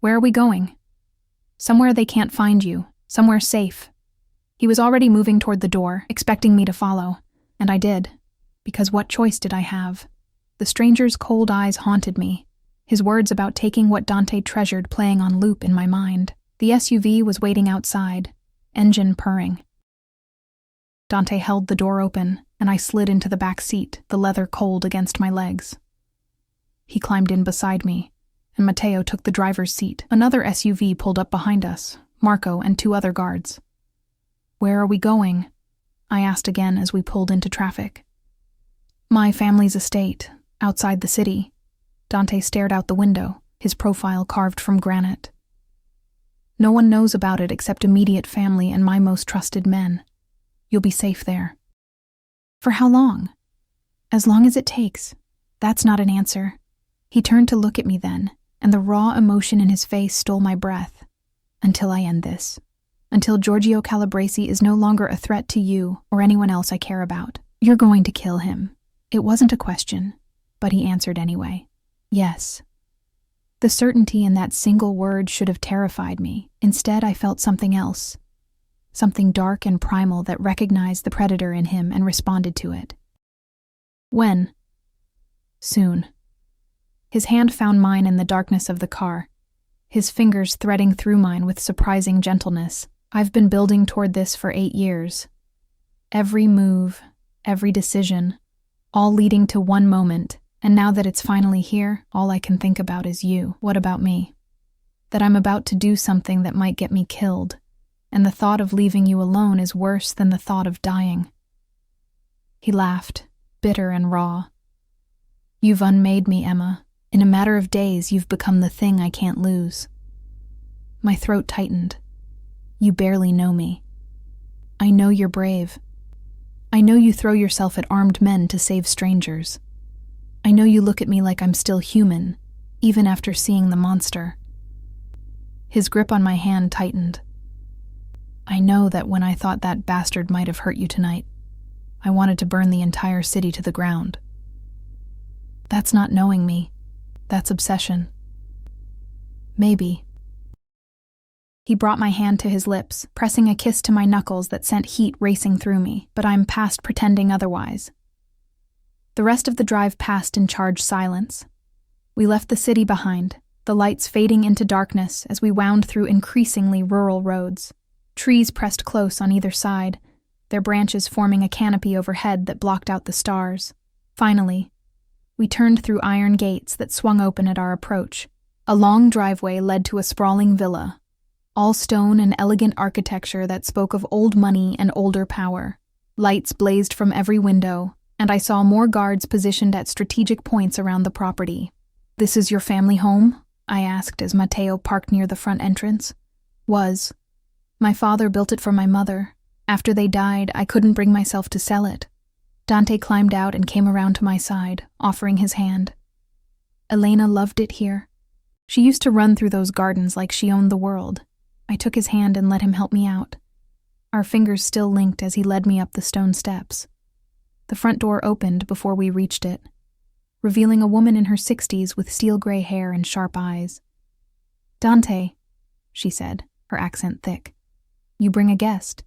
Where are we going? Somewhere they can't find you, somewhere safe. He was already moving toward the door, expecting me to follow, and I did, because what choice did I have? The stranger's cold eyes haunted me, his words about taking what Dante treasured playing on loop in my mind. The SUV was waiting outside, engine purring. Dante held the door open, and I slid into the back seat, the leather cold against my legs. He climbed in beside me, and Matteo took the driver's seat. Another SUV pulled up behind us, Marco and 2 other guards. Where are we going? I asked again as we pulled into traffic. My family's estate, outside the city. Dante stared out the window, his profile carved from granite. No one knows about it except immediate family and my most trusted men. You'll be safe there. For how long? As long as it takes. That's not an answer. He turned to look at me then, and the raw emotion in his face stole my breath. Until I end this. Until Giorgio Calabresi is no longer a threat to you or anyone else I care about. You're going to kill him. It wasn't a question, but he answered anyway. Yes. The certainty in that single word should have terrified me. Instead, I felt something else. Something dark and primal that recognized the predator in him and responded to it. When? Soon. His hand found mine in the darkness of the car, his fingers threading through mine with surprising gentleness. I've been building toward this for 8 years. Every move, every decision, all leading to one moment, and now that it's finally here, all I can think about is you. What about me? That I'm about to do something that might get me killed, and the thought of leaving you alone is worse than the thought of dying. He laughed, bitter and raw. You've unmade me, Emma. In a matter of days, you've become the thing I can't lose. My throat tightened. You barely know me. I know you're brave. I know you throw yourself at armed men to save strangers. I know you look at me like I'm still human, even after seeing the monster. His grip on my hand tightened. I know that when I thought that bastard might have hurt you tonight, I wanted to burn the entire city to the ground. That's not knowing me. That's obsession. Maybe. He brought my hand to his lips, pressing a kiss to my knuckles that sent heat racing through me, but I'm past pretending otherwise. The rest of the drive passed in charged silence. We left the city behind, the lights fading into darkness as we wound through increasingly rural roads. Trees pressed close on either side, their branches forming a canopy overhead that blocked out the stars. Finally, we turned through iron gates that swung open at our approach. A long driveway led to a sprawling villa, all stone and elegant architecture that spoke of old money and older power. Lights blazed from every window, and I saw more guards positioned at strategic points around the property. "This is your family home?" I asked as Matteo parked near the front entrance. "Was. My father built it for my mother. After they died, I couldn't bring myself to sell it." Dante climbed out and came around to my side, offering his hand. "Elena loved it here. She used to run through those gardens like she owned the world." I took his hand and let him help me out. Our fingers still linked as he led me up the stone steps. The front door opened before we reached it, revealing a woman in her 60s with steel-gray hair and sharp eyes. "Dante," she said, her accent thick. "You bring a guest.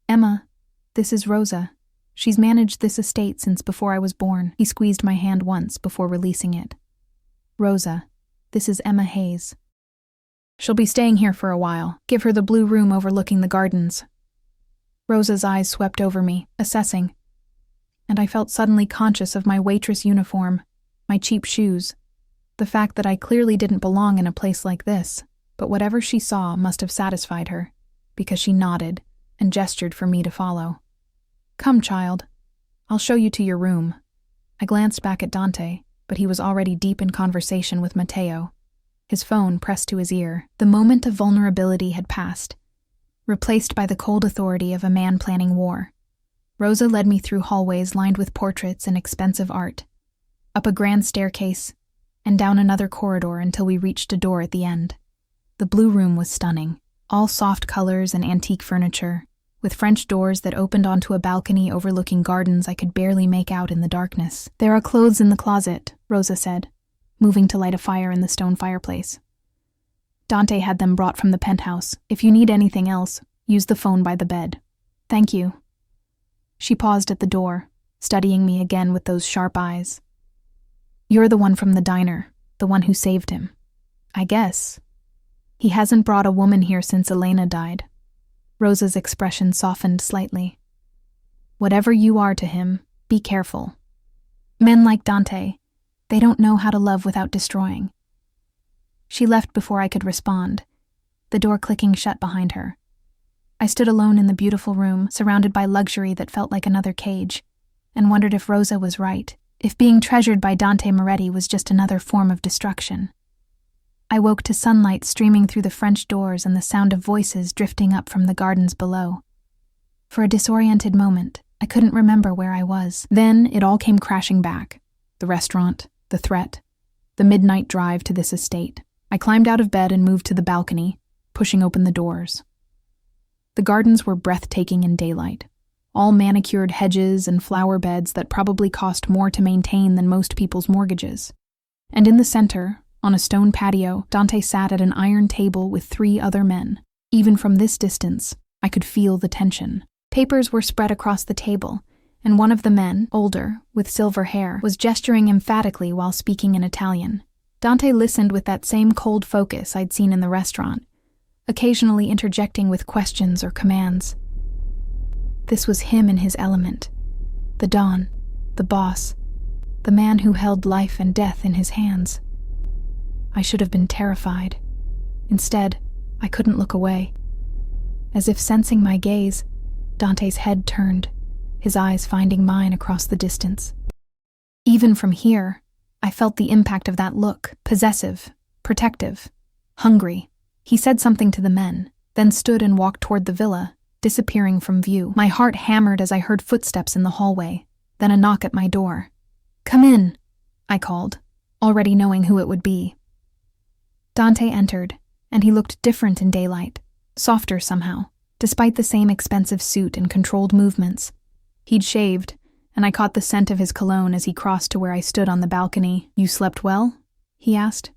Emma, this is Rosa. She's managed this estate since before I was born." He squeezed my hand once before releasing it. "Rosa, this is Emma Hayes. She'll be staying here for a while. Give her the blue room overlooking the gardens." Rosa's eyes swept over me, assessing, and I felt suddenly conscious of my waitress uniform, my cheap shoes, the fact that I clearly didn't belong in a place like this, but whatever she saw must have satisfied her, because she nodded and gestured for me to follow. "Come, child. I'll show you to your room." I glanced back at Dante, but he was already deep in conversation with Matteo, his phone pressed to his ear. The moment of vulnerability had passed, replaced by the cold authority of a man planning war. Rosa led me through hallways lined with portraits and expensive art, up a grand staircase, and down another corridor until we reached a door at the end. The blue room was stunning, all soft colors and antique furniture, with French doors that opened onto a balcony overlooking gardens I could barely make out in the darkness. "There are clothes in the closet," Rosa said, moving to light a fire in the stone fireplace. "Dante had them brought from the penthouse. If you need anything else, use the phone by the bed." "Thank you." She paused at the door, studying me again with those sharp eyes. "You're the one from the diner, the one who saved him." "I guess. He hasn't brought a woman here since Elena died." Rosa's expression softened slightly. "Whatever you are to him, be careful. Men like Dante, they don't know how to love without destroying." She left before I could respond, the door clicking shut behind her. I stood alone in the beautiful room, surrounded by luxury that felt like another cage, and wondered if Rosa was right, if being treasured by Dante Moretti was just another form of destruction. I woke to sunlight streaming through the French doors and the sound of voices drifting up from the gardens below. For a disoriented moment, I couldn't remember where I was. Then it all came crashing back. The restaurant, the threat, the midnight drive to this estate. I climbed out of bed and moved to the balcony, pushing open the doors. The gardens were breathtaking in daylight, all manicured hedges and flower beds that probably cost more to maintain than most people's mortgages. And in the center, on a stone patio, Dante sat at an iron table with 3 other men. Even from this distance, I could feel the tension. Papers were spread across the table, and one of the men, older, with silver hair, was gesturing emphatically while speaking in Italian. Dante listened with that same cold focus I'd seen in the restaurant, occasionally interjecting with questions or commands. This was him in his element. The Don, the boss, the man who held life and death in his hands. I should have been terrified. Instead, I couldn't look away. As if sensing my gaze, Dante's head turned, his eyes finding mine across the distance. Even from here, I felt the impact of that look, possessive, protective, hungry. He said something to the men, then stood and walked toward the villa, disappearing from view. My heart hammered as I heard footsteps in the hallway, then a knock at my door. "Come in," I called, already knowing who it would be. Dante entered, and he looked different in daylight, softer somehow, despite the same expensive suit and controlled movements. He'd shaved, and I caught the scent of his cologne as he crossed to where I stood on the balcony. "You slept well?" he asked.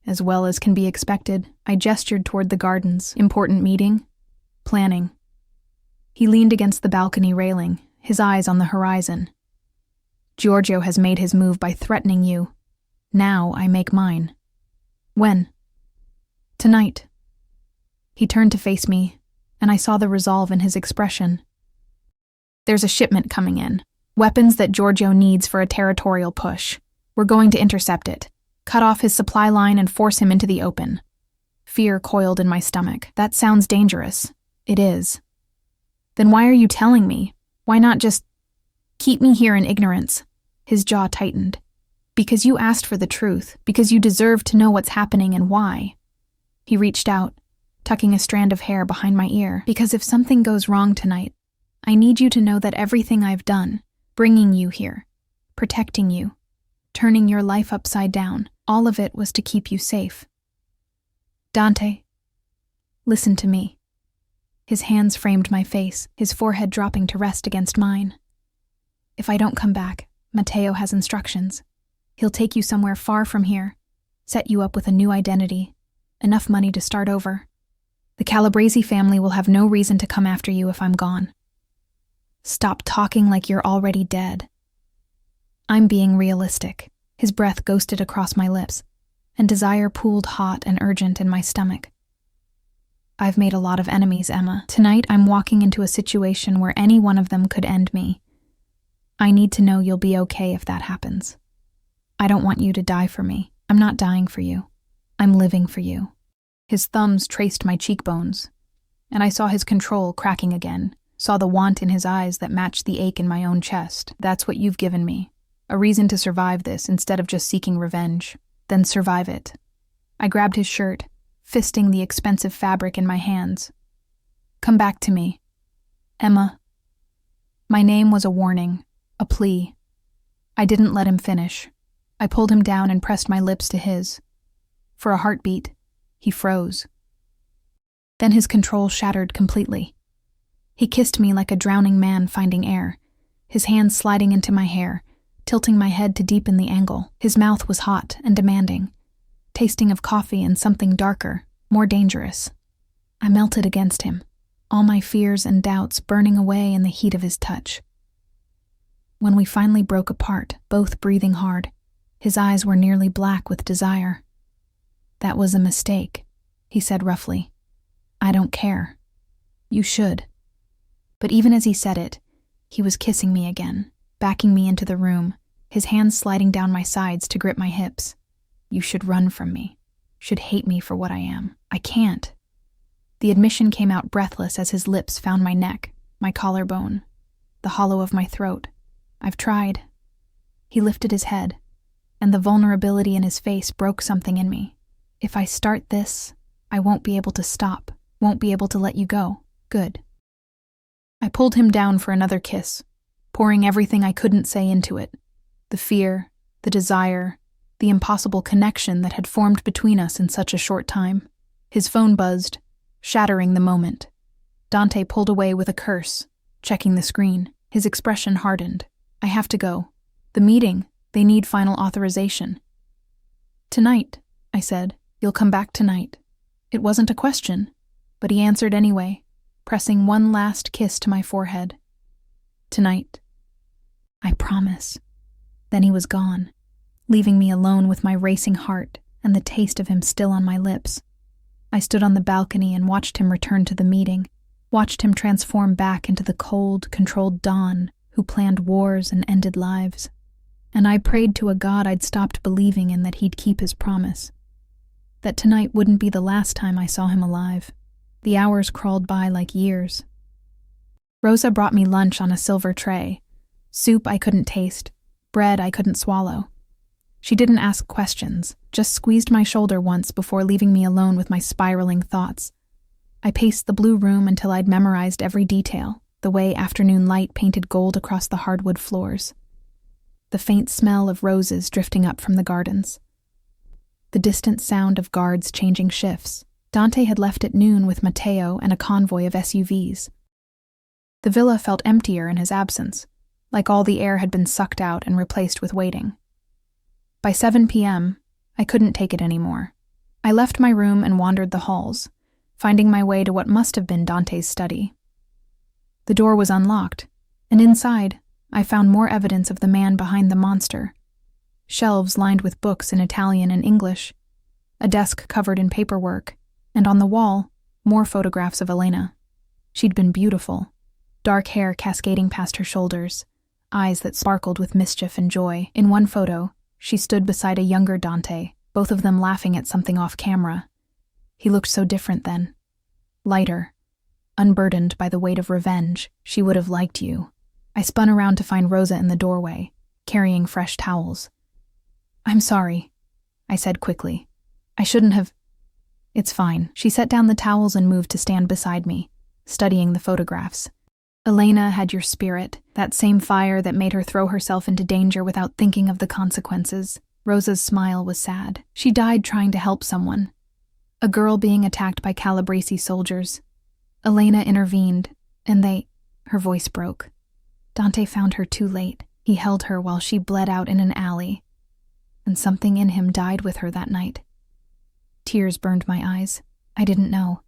"As well as can be expected." I gestured toward the gardens. "Important meeting?" "Planning." He leaned against the balcony railing, his eyes on the horizon. "Giorgio has made his move by threatening you. Now I make mine." "When?" "Tonight." He turned to face me, and I saw the resolve in his expression. "There's a shipment coming in. Weapons that Giorgio needs for a territorial push. We're going to intercept it, cut off his supply line and force him into the open." Fear coiled in my stomach. "That sounds dangerous." "It is." "Then why are you telling me? Why not just keep me here in ignorance?" His jaw tightened. "Because you asked for the truth, because you deserve to know what's happening and why." He reached out, tucking a strand of hair behind my ear. "Because if something goes wrong tonight, I need you to know that everything I've done, bringing you here, protecting you, turning your life upside down, all of it was to keep you safe. Dante, listen to me." His hands framed my face, his forehead dropping to rest against mine. "If I don't come back, Matteo has instructions. He'll take you somewhere far from here, set you up with a new identity, enough money to start over. The Calabrese family will have no reason to come after you if I'm gone. Stop talking like you're already dead." I'm being realistic. His breath ghosted across my lips, and desire pooled hot and urgent in my stomach. "I've made a lot of enemies, Emma. Tonight I'm walking into a situation where any one of them could end me. I need to know you'll be okay if that happens. I don't want you to die for me. I'm not dying for you. I'm living for you." His thumbs traced my cheekbones, and I saw his control cracking again, saw the want in his eyes that matched the ache in my own chest. "That's what you've given me. A reason to survive this instead of just seeking revenge. Then survive it." I grabbed his shirt, fisting the expensive fabric in my hands. "Come back to me, Emma." My name was a warning, a plea. I didn't let him finish. I pulled him down and pressed my lips to his. For a heartbeat, he froze. Then his control shattered completely. He kissed me like a drowning man finding air, his hands sliding into my hair, tilting my head to deepen the angle. His mouth was hot and demanding, tasting of coffee and something darker, more dangerous. I melted against him, all my fears and doubts burning away in the heat of his touch. When we finally broke apart, both breathing hard, his eyes were nearly black with desire. "That was a mistake," he said roughly. "I don't care. You should." But even as he said it, he was kissing me again, backing me into the room, his hands sliding down my sides to grip my hips. "You should run from me, should hate me for what I am. I can't." The admission came out breathless as his lips found my neck, my collarbone, the hollow of my throat. "I've tried." He lifted his head, and the vulnerability in his face broke something in me. "If I start this, I won't be able to stop, won't be able to let you go. Good." I pulled him down for another kiss, pouring everything I couldn't say into it. The fear, the desire, the impossible connection that had formed between us in such a short time. His phone buzzed, shattering the moment. Dante pulled away with a curse, checking the screen. His expression hardened. "I have to go. The meeting, they need final authorization." "Tonight," I said. "You'll come back tonight." It wasn't a question, but he answered anyway, pressing one last kiss to my forehead. "Tonight." "I promise." Then he was gone, leaving me alone with my racing heart and the taste of him still on my lips. I stood on the balcony and watched him return to the meeting, watched him transform back into the cold, controlled Don who planned wars and ended lives. And I prayed to a God I'd stopped believing in that he'd keep his promise. That tonight wouldn't be the last time I saw him alive. The hours crawled by like years. Rosa brought me lunch on a silver tray. Soup I couldn't taste, bread I couldn't swallow. She didn't ask questions, just squeezed my shoulder once before leaving me alone with my spiraling thoughts. I paced the blue room until I'd memorized every detail, the way afternoon light painted gold across the hardwood floors, the faint smell of roses drifting up from the gardens, the distant sound of guards changing shifts. Dante had left at noon with Matteo and a convoy of SUVs. The villa felt emptier in his absence, like all the air had been sucked out and replaced with waiting. By 7 p.m., I couldn't take it anymore. I left my room and wandered the halls, finding my way to what must have been Dante's study. The door was unlocked, and inside, I found more evidence of the man behind the monster. Shelves lined with books in Italian and English, a desk covered in paperwork, and on the wall, more photographs of Elena. She'd been beautiful, dark hair cascading past her shoulders, eyes that sparkled with mischief and joy. In one photo, she stood beside a younger Dante, both of them laughing at something off camera. He looked so different then. Lighter, unburdened by the weight of revenge. She would have liked you. I spun around to find Rosa in the doorway, carrying fresh towels. "I'm sorry," I said quickly. "I shouldn't have—" "It's fine." She set down the towels and moved to stand beside me, studying the photographs. "Elena had your spirit, that same fire that made her throw herself into danger without thinking of the consequences." Rosa's smile was sad. "She died trying to help someone. A girl being attacked by Calabrese soldiers. Elena intervened, and her voice broke. Dante found her too late. He held her while she bled out in an alley, and something in him died with her that night." Tears burned my eyes. I didn't know.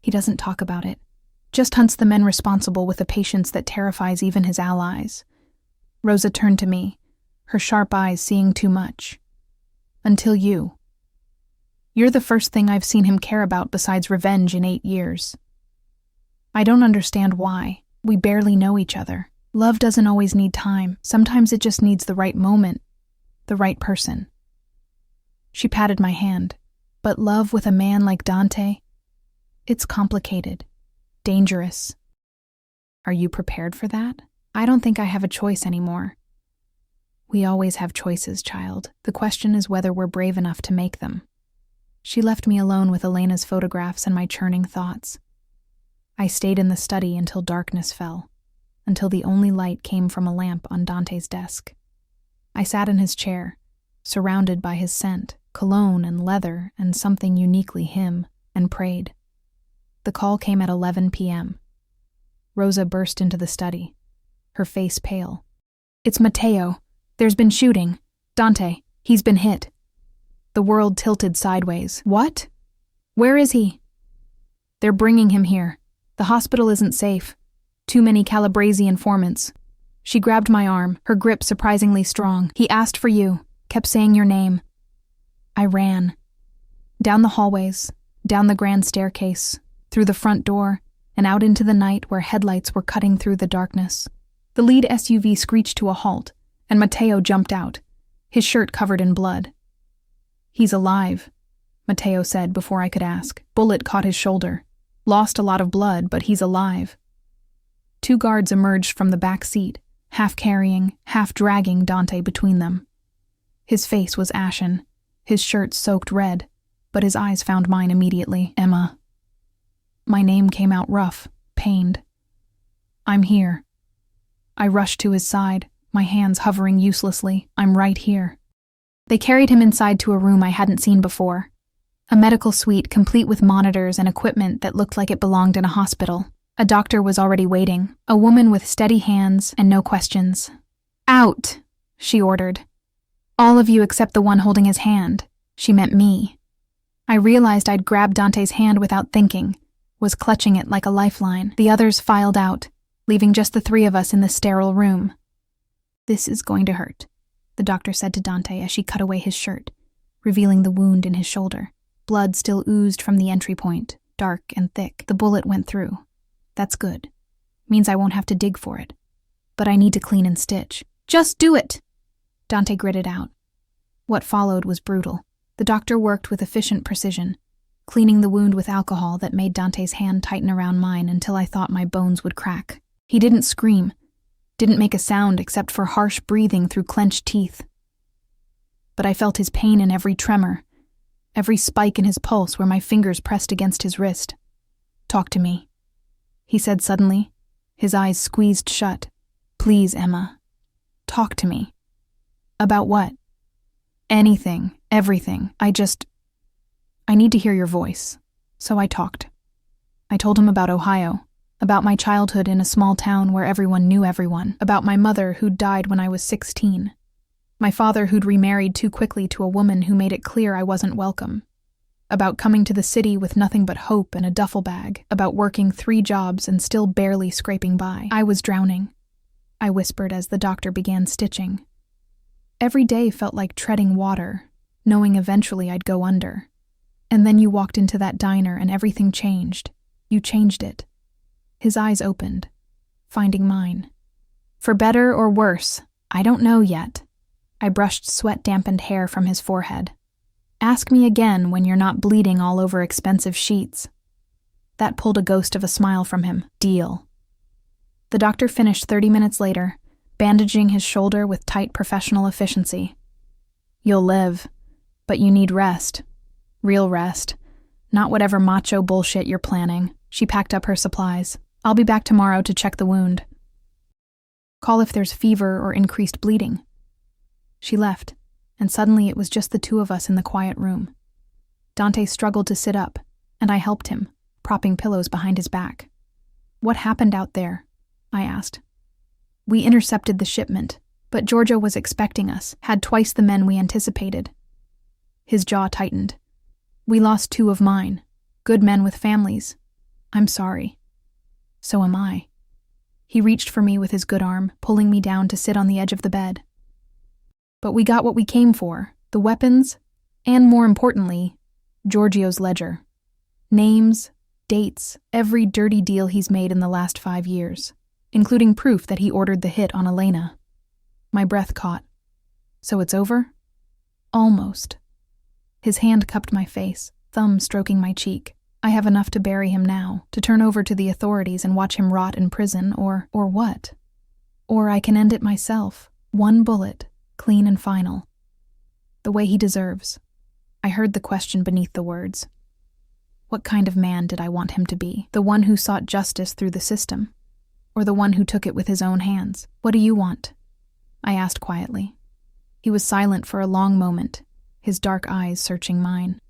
He doesn't talk about it. Just hunts the men responsible with a patience that terrifies even his allies. Rosa turned to me, her sharp eyes seeing too much. "Until you. You're the first thing I've seen him care about besides revenge in 8 years. I don't understand why. We barely know each other. Love doesn't always need time. Sometimes it just needs the right moment, the right person." She patted my hand. "But love with a man like Dante? It's complicated. Dangerous. Are you prepared for that? I don't think I have a choice anymore." "We always have choices, child. The question is whether we're brave enough to make them." She left me alone with Elena's photographs and my churning thoughts. I stayed in the study until darkness fell, until the only light came from a lamp on Dante's desk. I sat in his chair, surrounded by his scent, cologne and leather and something uniquely him, and prayed. The call came at 11 p.m. Rosa burst into the study, her face pale. "It's Matteo. There's been shooting. Dante, he's been hit." The world tilted sideways. "What? Where is he?" "They're bringing him here. The hospital isn't safe. Too many Calabrese informants." She grabbed my arm, her grip surprisingly strong. "He asked for you, kept saying your name." I ran. Down the hallways, down the grand staircase, through the front door, and out into the night where headlights were cutting through the darkness. The lead SUV screeched to a halt, and Matteo jumped out, his shirt covered in blood. "He's alive," Matteo said before I could ask. "Bullet caught his shoulder. Lost a lot of blood, but he's alive." 2 guards emerged from the back seat, half carrying, half dragging Dante between them. His face was ashen, his shirt soaked red, but his eyes found mine immediately. "Emma." My name came out rough, pained. "I'm here." I rushed to his side, my hands hovering uselessly. "I'm right here." They carried him inside to a room I hadn't seen before. A medical suite complete with monitors and equipment that looked like it belonged in a hospital. A doctor was already waiting, a woman with steady hands and no questions. "Out," she ordered. "All of you except the one holding his hand." She meant me. I realized I'd grabbed Dante's hand without thinking, was clutching it like a lifeline. The others filed out, leaving just the 3 of us in the sterile room. "This is going to hurt," the doctor said to Dante as she cut away his shirt, revealing the wound in his shoulder. Blood still oozed from the entry point, dark and thick. The bullet went through. "That's good. Means I won't have to dig for it. But I need to clean and stitch." "Just do it!" Dante gritted out. What followed was brutal. The doctor worked with efficient precision, cleaning the wound with alcohol that made Dante's hand tighten around mine until I thought my bones would crack. He didn't scream, didn't make a sound except for harsh breathing through clenched teeth. but I felt his pain in every tremor, every spike in his pulse where my fingers pressed against his wrist. "Talk to me," he said suddenly, his eyes squeezed shut. "Please, Emma. Talk to me." "About what?" "Anything, everything. I need to hear your voice." So I talked. I told him about Ohio, about my childhood in a small town where everyone knew everyone, about my mother who'd died when I was 16, my father who'd remarried too quickly to a woman who made it clear I wasn't welcome, about coming to the city with nothing but hope and a duffel bag, about working 3 jobs and still barely scraping by. "I was drowning," I whispered as the doctor began stitching. Every day felt like treading water, knowing eventually I'd go under. And then you walked into that diner and everything changed. You changed it. His eyes opened, finding mine. "For better or worse, I don't know yet." I brushed sweat-dampened hair from his forehead. "Ask me again when you're not bleeding all over expensive sheets." That pulled a ghost of a smile from him. "Deal." The doctor finished 30 minutes later, bandaging his shoulder with tight professional efficiency. "You'll live, but you need rest. Real rest. Not whatever macho bullshit you're planning." She packed up her supplies. "I'll be back tomorrow to check the wound. Call if there's fever or increased bleeding." She left, and suddenly it was just the 2 of us in the quiet room. Dante struggled to sit up, and I helped him, propping pillows behind his back. "What happened out there?" I asked. "We intercepted the shipment, but Giorgio was expecting us, had twice the men we anticipated." His jaw tightened. "We lost 2 of mine, good men with families. I'm sorry." "So am I." He reached for me with his good arm, pulling me down to sit on the edge of the bed. "But we got what we came for, the weapons, and more importantly, Giorgio's ledger. Names, dates, every dirty deal he's made in the last 5 years, including proof that he ordered the hit on Elena." My breath caught. "So it's over?" "Almost." His hand cupped my face, thumb stroking my cheek. "I have enough to bury him now, to turn over to the authorities and watch him rot in prison, or what? Or I can end it myself, 1 bullet, clean and final. The way he deserves." I heard the question beneath the words. What kind of man did I want him to be? The one who sought justice through the system? Or the one who took it with his own hands? "What do you want?" I asked quietly. He was silent for a long moment, his dark eyes searching mine.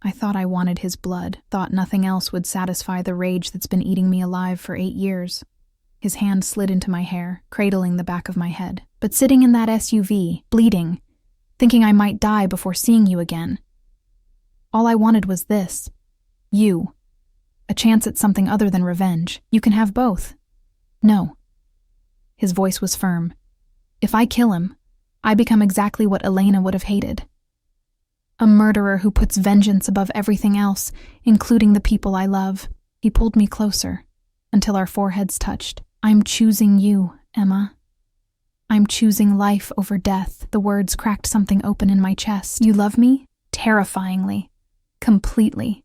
I thought I wanted his blood, thought nothing else would satisfy the rage that's been eating me alive for 8 years. His hand slid into my hair, cradling the back of my head. "But sitting in that SUV, bleeding, thinking I might die before seeing you again. All I wanted was this. You. A chance at something other than revenge. You can have both." "No." His voice was firm. "If I kill him, I become exactly what Elena would have hated. A murderer who puts vengeance above everything else, including the people I love." He pulled me closer, until our foreheads touched. "I'm choosing you, Emma. I'm choosing life over death." The words cracked something open in my chest. "You love me? Terrifyingly. Completely.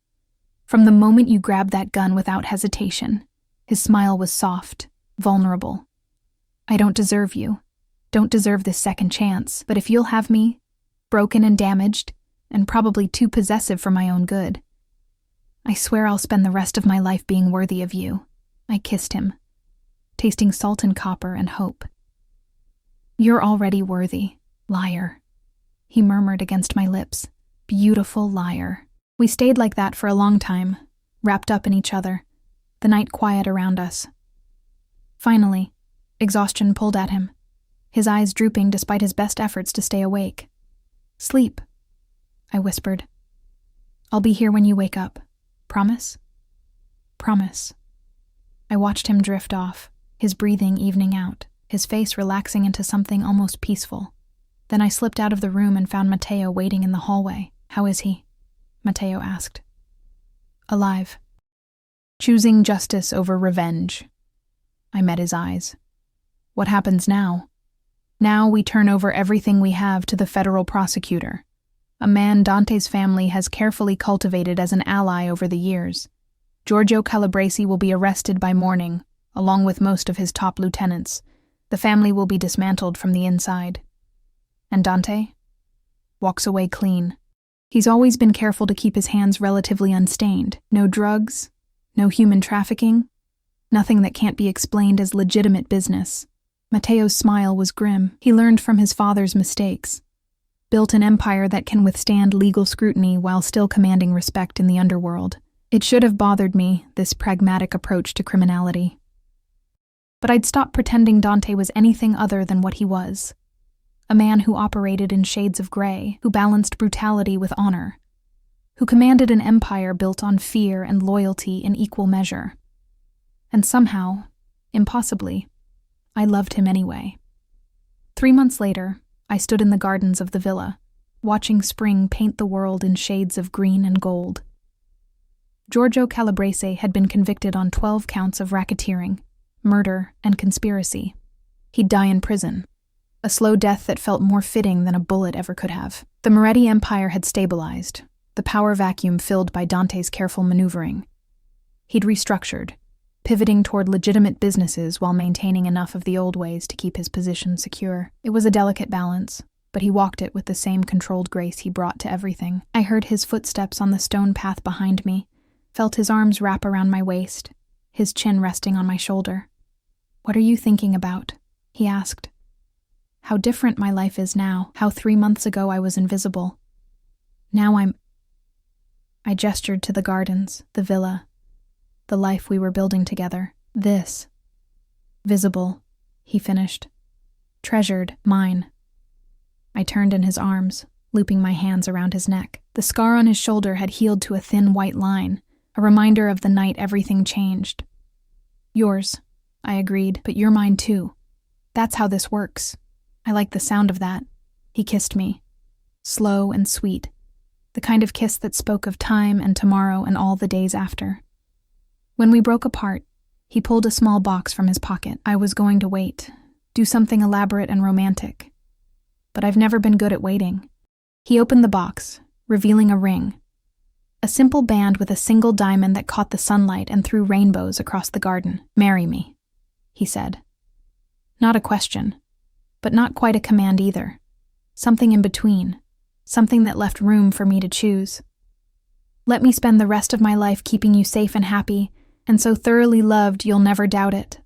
From the moment you grabbed that gun without hesitation." His smile was soft, vulnerable. "I don't deserve you. Don't deserve this second chance. But if you'll have me, broken and damaged, and probably too possessive for my own good, I swear I'll spend the rest of my life being worthy of you." I kissed him, tasting salt and copper and hope. "You're already worthy, liar," he murmured against my lips. "Beautiful liar." We stayed like that for a long time, wrapped up in each other, the night quiet around us. Finally, exhaustion pulled at him, his eyes drooping despite his best efforts to stay awake. "Sleep," I whispered. "I'll be here when you wake up. Promise?" "Promise." I watched him drift off, his breathing evening out, his face relaxing into something almost peaceful. Then I slipped out of the room and found Matteo waiting in the hallway. "How is he?" Matteo asked. "Alive. Choosing justice over revenge." I met his eyes. "What happens now?" "Now we turn over everything we have to the federal prosecutor, a man Dante's family has carefully cultivated as an ally over the years. Giorgio Calabresi will be arrested by morning, along with most of his top lieutenants. The family will be dismantled from the inside. And Dante? walks away clean. He's always been careful to keep his hands relatively unstained. No drugs, no human trafficking, nothing that can't be explained as legitimate business. Matteo's smile was grim. He learned from his father's mistakes, built an empire that can withstand legal scrutiny while still commanding respect in the underworld. It should have bothered me, this pragmatic approach to criminality. But I'd stopped pretending Dante was anything other than what he was. A man who operated in shades of gray, who balanced brutality with honor, who commanded an empire built on fear and loyalty in equal measure. And somehow, impossibly, I loved him anyway. 3 months later, I stood in the gardens of the villa, watching spring paint the world in shades of green and gold. Giorgio Calabrese had been convicted on 12 counts of racketeering, murder, and conspiracy. He'd die in prison, a slow death that felt more fitting than a bullet ever could have. The Moretti Empire had stabilized, the power vacuum filled by Dante's careful maneuvering. He'd restructured, pivoting toward legitimate businesses while maintaining enough of the old ways to keep his position secure. It was a delicate balance, but he walked it with the same controlled grace he brought to everything. I heard his footsteps on the stone path behind me, felt his arms wrap around my waist, his chin resting on my shoulder. "What are you thinking about?" he asked. "How different my life is now, how 3 months ago I was invisible. Now I gestured to the gardens, the villa, the life we were building together. "This. Visible," he finished. "Treasured, mine." I turned in his arms, looping my hands around his neck. The scar on his shoulder had healed to a thin white line, a reminder of the night everything changed. "Yours," I agreed, "but you're mine too. That's how this works." I like the sound of that. He kissed me, slow and sweet, the kind of kiss that spoke of time and tomorrow and all the days after. When we broke apart, he pulled a small box from his pocket. I was going to wait, do something elaborate and romantic. But I've never been good at waiting. He opened the box, revealing a ring. A simple band with a single diamond that caught the sunlight and threw rainbows across the garden. "Marry me," he said. Not a question, but not quite a command either. Something in between, something that left room for me to choose. "Let me spend the rest of my life keeping you safe and happy, and so thoroughly loved you'll never doubt it."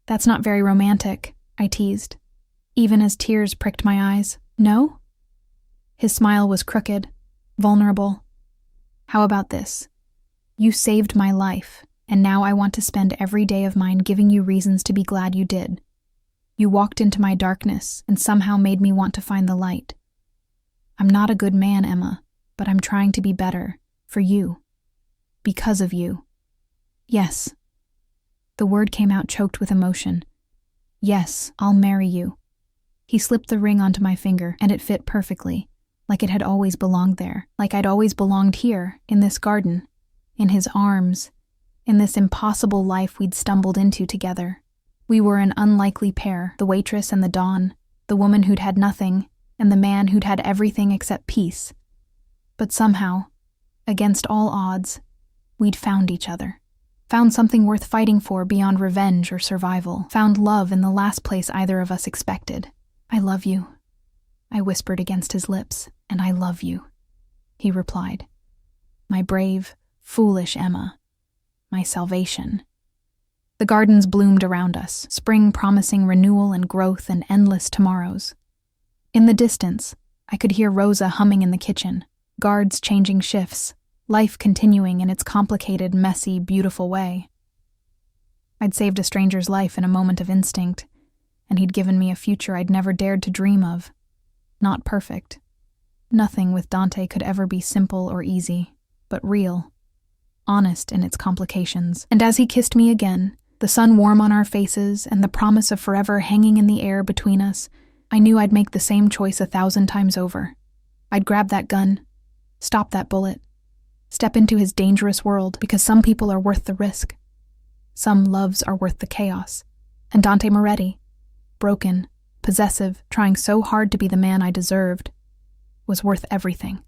"That's not very romantic," I teased, even as tears pricked my eyes. "No?" His smile was crooked, vulnerable. "How about this? You saved my life, and now I want to spend every day of mine giving you reasons to be glad you did. You walked into my darkness and somehow made me want to find the light. I'm not a good man, Emma, but I'm trying to be better, for you. Because of you. Yes." The word came out choked with emotion. "Yes, I'll marry you." He slipped the ring onto my finger, and it fit perfectly, like it had always belonged there, like I'd always belonged here, in this garden, in his arms, in this impossible life we'd stumbled into together. We were an unlikely pair, the waitress and the dawn, the woman who'd had nothing, and the man who'd had everything except peace. But somehow, against all odds, we'd found each other. Found something worth fighting for beyond revenge or survival. Found love in the last place either of us expected. "I love you," I whispered against his lips, "and I love you," he replied. "My brave, foolish Emma. My salvation." The gardens bloomed around us, spring promising renewal and growth and endless tomorrows. In the distance, I could hear Rosa humming in the kitchen, guards changing shifts, life continuing in its complicated, messy, beautiful way. I'd saved a stranger's life in a moment of instinct, and he'd given me a future I'd never dared to dream of. Not perfect. Nothing with Dante could ever be simple or easy, but real, honest in its complications. And as he kissed me again, the sun warm on our faces and the promise of forever hanging in the air between us, I knew I'd make the same choice 1,000 times over. I'd grab that gun, stop that bullet, step into his dangerous world, because some people are worth the risk. Some loves are worth the chaos. And Dante Moretti, broken, possessive, trying so hard to be the man I deserved, was worth everything.